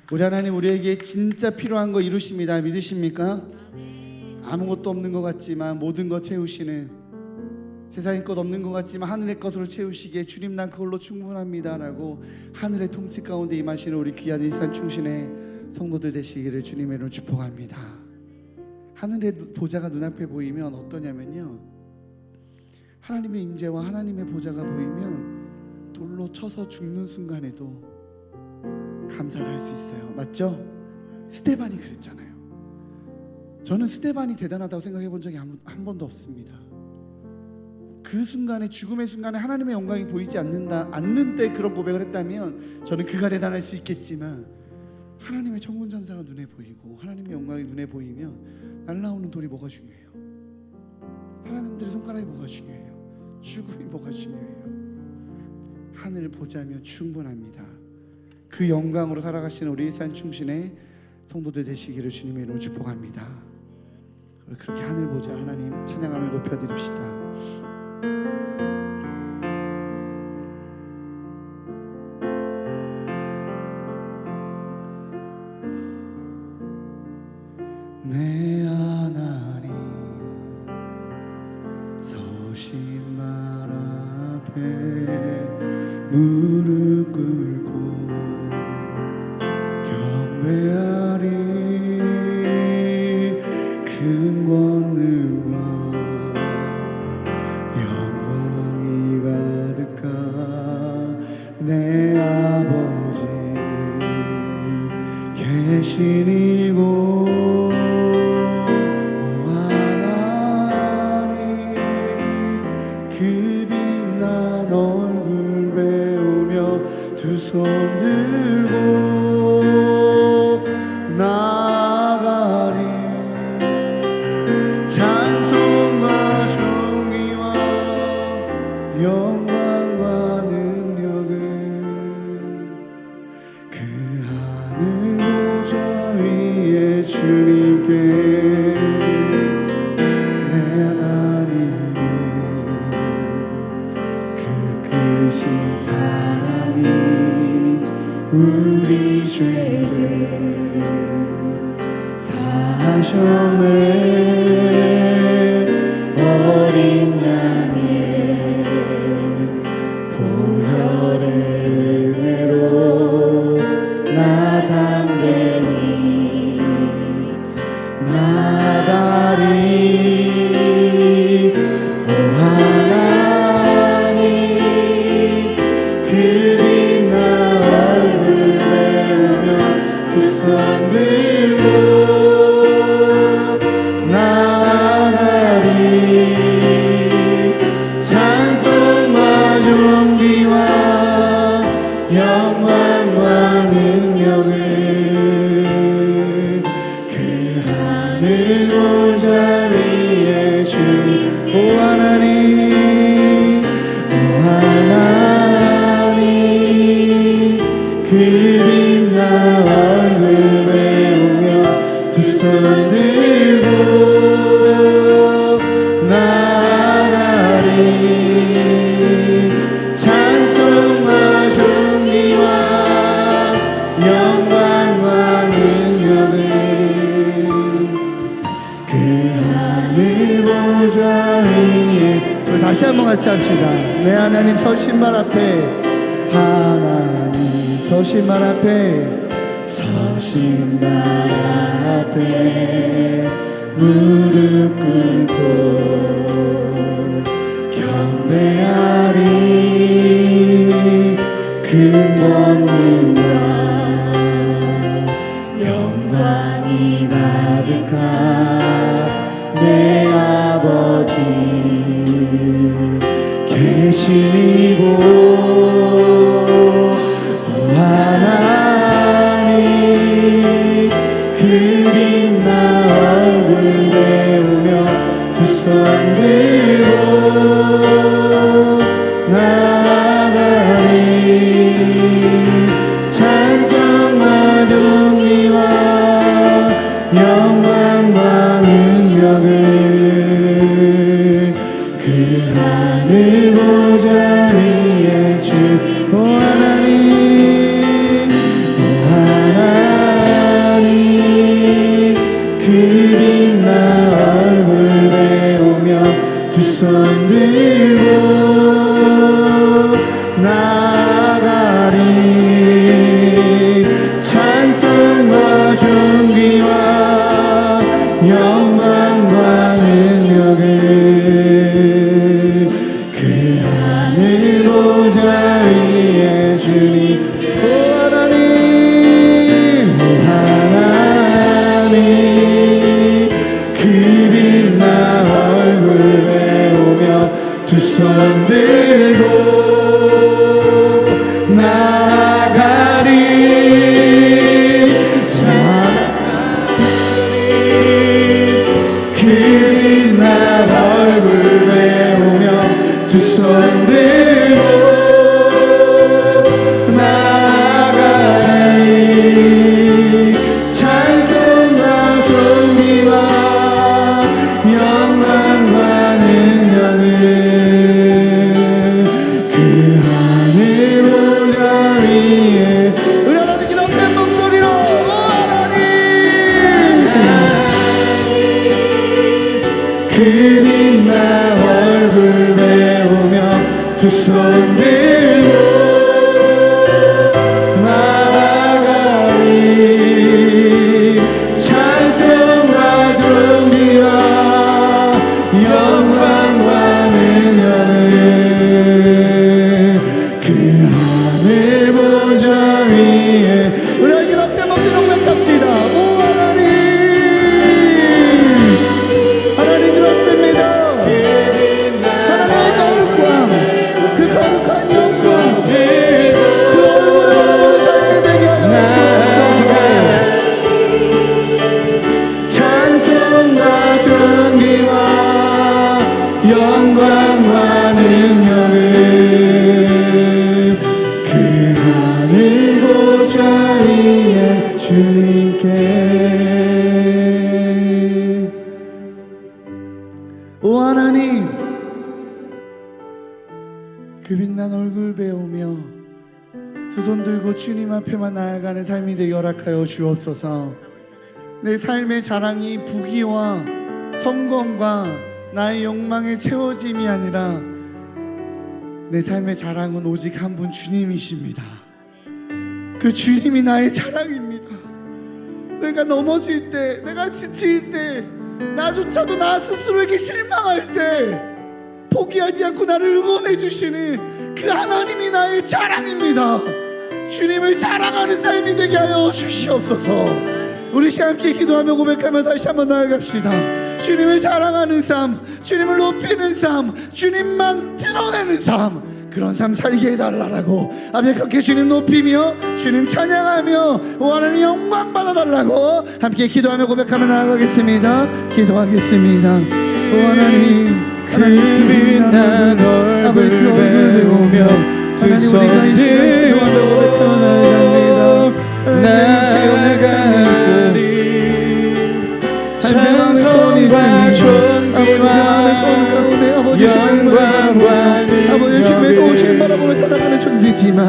우리 하나님 우리에게 진짜 필요한 거 이루십니다. 믿으십니까? 아무것도 없는 것 같지만 모든 것 채우시는, 세상의 것 없는 것 같지만 하늘의 것으로 채우시기에 주님 난 그걸로 충분합니다 라고 하늘의 통치 가운데 임하시는 우리 귀한 일산 충신의 성도들 되시기를 주님의 이름으로 축복합니다. 하늘의 보좌가 눈앞에 보이면 어떠냐면요, 하나님의 임재와 하나님의 보좌가 보이면 돌로 쳐서 죽는 순간에도 감사를 할 수 있어요. 맞죠? 스데반이 그랬잖아요. 저는 스데반이 대단하다고 생각해 본 적이 한 번도 없습니다. 그 순간에, 죽음의 순간에 하나님의 영광이 보이지 않는 때 그런 고백을 했다면 저는 그가 대단할 수 있겠지만, 하나님의 천군 천사가 눈에 보이고 하나님의 영광이 눈에 보이면 날라오는 돌이 뭐가 중요해요? 사람들의 손가락이 뭐가 중요해요? 죽음이 뭐가 중요해요? 하늘을 보자면 충분합니다. 그 영광으로 살아가시는 우리 일산 충신의 성도들 되시기를 주님의 이름으로 축복합니다. 그렇게 하늘 보자 하나님 찬양하며 높여드립시다. 내 하나님 서신 말 앞에 무릎 꿇고 경배하리. 큰 권능과 영광이 가득한 내 아버지 계신 이곳 두 손 들고 나아가리. 찬송과 존귀와 영광과 능력을 그 하늘 보좌 위에 주님께 내 하나님의 그 크신 사랑이 우리 죄를 사하셨네. 어린 양의 보혈의 은혜로 나 담대히 나가리. 오 하나님 그 손 들고 나아가리. 찬송과 존귀와 영광과 능력을 그 하늘 보좌 위에 주님. 오 하나님 오 하나님 그 빛나 얼굴 배우며 두 손 들고 나아가리. 찬송과 존귀와 영광과 능력을 그 하늘 보좌 위에. 우리 다시 한번 같이 합시다. 내 하나님 서신 말 앞에, 하나님 서신 말 앞에, 서신 말 앞에 무릎 꿇고 경배하리. 큰 권능과 영광이 가득한 내 아버지 계신 이곳 하나님 그 빛나 얼굴 배우며 빛나 얼굴 배우며 두 손 들고 나아가리 찬송과 존귀와 영광과 능력을 그 하늘 보좌 위에 우리 이렇게 목소리 높여갑시다. 오 하나님 하나님 그렇습니다. 하나님의 거룩함 그 거룩한 영광 그 얼굴을 삶이 되게 하여 주옵소서. 찬송과 존귀와 영광과 능력을 그 하늘 보좌 위에 주님께 오 하나님 그 빛난 얼굴 배우며 두 손 들고 주님 앞에만 나아가는 삶이 되게 허락하여 주옵소서. 내 삶의 자랑이 부귀와 성공과 나의 욕망에 채워짐이 아니라 내 삶의 자랑은 오직 한 분 주님이십니다. 그 주님이 나의 자랑입니다. 내가 넘어질 때, 내가 지칠 때, 나조차도 나 스스로에게 실망할 때 포기하지 않고 나를 응원해 주시는 그 하나님이 나의 자랑입니다. 주님을 자랑하는 삶이 되게 하여 주시옵소서. 우리 시간 함께 기도하며 고백하며 다시 한번 나아갑시다. 주님을 자랑하는 삶, 주님을 높이는 삶, 주님만 드러내는 삶, 그런 삶 살게 해달라고 앞에 그렇게 주님 높이며 주님 찬양하며 오 하나님 영광 받아달라고 함께 기도하며 고백하며 나아가겠습니다. 기도하겠습니다. 오 하나님 그 빛난 얼굴 배우며 두 손 들고 나아가리 찬송과 존귀와 영광과 아버지 주님의 도우심을 바라보며 살아가는 존재지만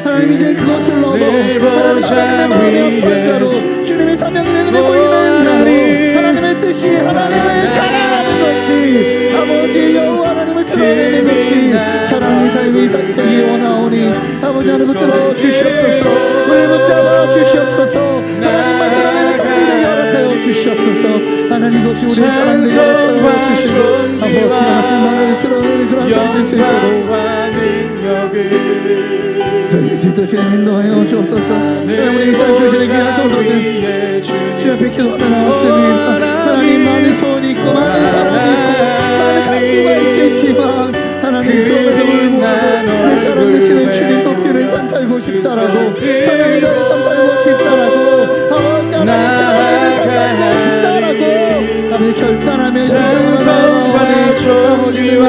하나님 이제 그것을 넘어 하나님의 마음의 앞바다로 주님의 사명이 내 눈에 보이는 자로 하나님의 뜻이 하나님을 자랑하는 것이 아버지 여호와 하나님을 드러내는 것이 자랑의 삶이 되기 원하오니 아버지 하나님 붙들어 주시옵소서. 우리를 붙잡아 주시옵소서. 하나님만 드러내는 삶이 되게 허락하여 주시옵소서. 하나님 이것이 우리의 자랑되게 하여 주시고 아버지 하나님만을 드러내는 그런 삶이 될 수 있도록 저희 주도 주님 인도하여 주옵소서. 우리 이산 주시는 귀한 성도들 주 앞에 기도하며 나왔습니다. 하나님 많은 소원이 있고 많은 바람이 있고 많은 각도가 있겠지만 하나님 그럼에도 불구하고 내 자랑 되시는 주님 높이는 삶 살고 싶다라고 사명자의 삶 살고 싶다라고 아버지 하나님 자랑하는 삶 살고 싶다라고 아버지 결단하며 찬송과 존귀와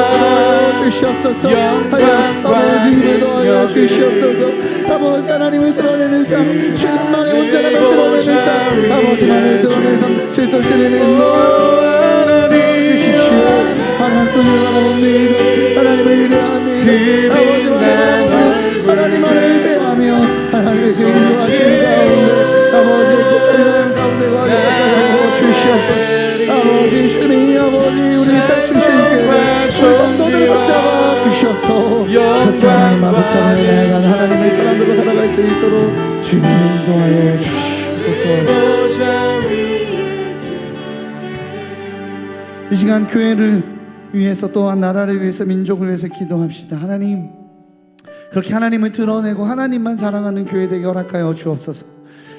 주시옵소서. 아버지 힘을 더하여 주시옵소서. 아버지 하나님을 드러내는 삶 주님만의 온전함을 드러내는 삶 아버지만을 드러내는 삶 실도시는 인도 주십시오. 하나님을 바라봅니다. 하나님을 위대합니다. 아버지만을 바라봅니다. 하나님만을 위대하며 하나님의 그 인도하신 가운데 아버지 그 사랑 가운데 가려 주시옵소서. 아버지 주님 아버지 우리 삶 주시기를 우리 성도들 붙잡아 주셔서 그렇게 하나님만 붙잡아 나아가는 하나님의 사람들로 살아갈 수 있도록 주님 인도하여 주시옵소서. 이 시간 교회를 위해서 또한 나라를 위해서 민족을 위해서 기도합시다. 하나님 그렇게 하나님을 드러내고 하나님만 자랑하는 교회 되게 허락하여 주옵소서.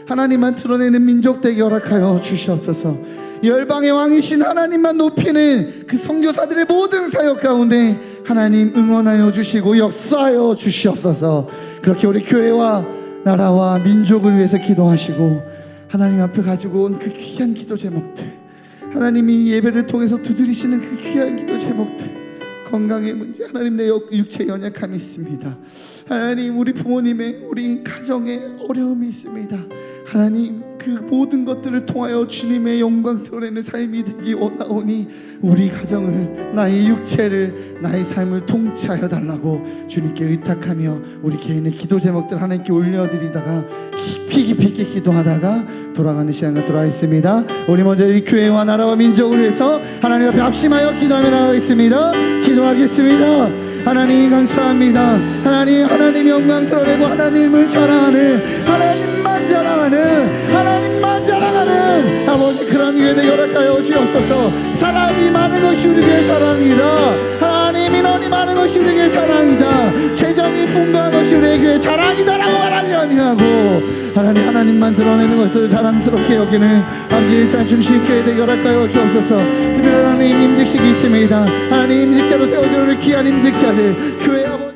하나님만 드러내는 민족 되게 허락하여 주시옵소서. 열방의 왕이신 하나님만 높이는 그 선교사들의 모든 사역 가운데 하나님 응원하여 주시고 역사하여 주시옵소서. 그렇게 우리 교회와 나라와 민족을 위해서 기도하시고 하나님 앞에 가지고 온 그 귀한 기도 제목들 하나님이 예배를 통해서 두드리시는 그 귀한 기도 제목들 건강의 문제 하나님 내 육체 연약함이 있습니다. 하나님 우리 부모님의 우리 가정에 어려움이 있습니다. 하나님 그 모든 것들을 통하여 주님의 영광 드러내는 삶이 되기 원하오니 우리 가정을 나의 육체를 나의 삶을 통치하여 달라고 주님께 의탁하며 우리 개인의 기도 제목들 하나님께 올려드리다가 깊이 기도하다가 또 돌아가는 시간 갖도록 하겠습니다. 우리 먼저 이 교회와 나라와 민족을 위해서 하나님 앞에 합심하여 기도하며 나가겠습니다. 기도하겠습니다. 하나님 감사합니다. 하나님 영광 드러내고 하나님을 자랑하는, 하나님만 자랑하는 아버지 그런 교회 되게 허락하여 주옵소서. 사람이 많은 것이 우리에게 자랑이다. 하나님 인원이 많은 것이 우리에게 자랑이다. 재정이 풍부한 것이 우리에게 자랑이다라고 말하지 아니하고 하나님만 드러내는 것을 자랑스럽게 여기는 아버지 일산 중심 교회 되게 허락하여 주옵소서. 특별한 하나님 임직식이 있습니다. 하나님 임직자로 세워지는 귀한 임직자들 교회 아버지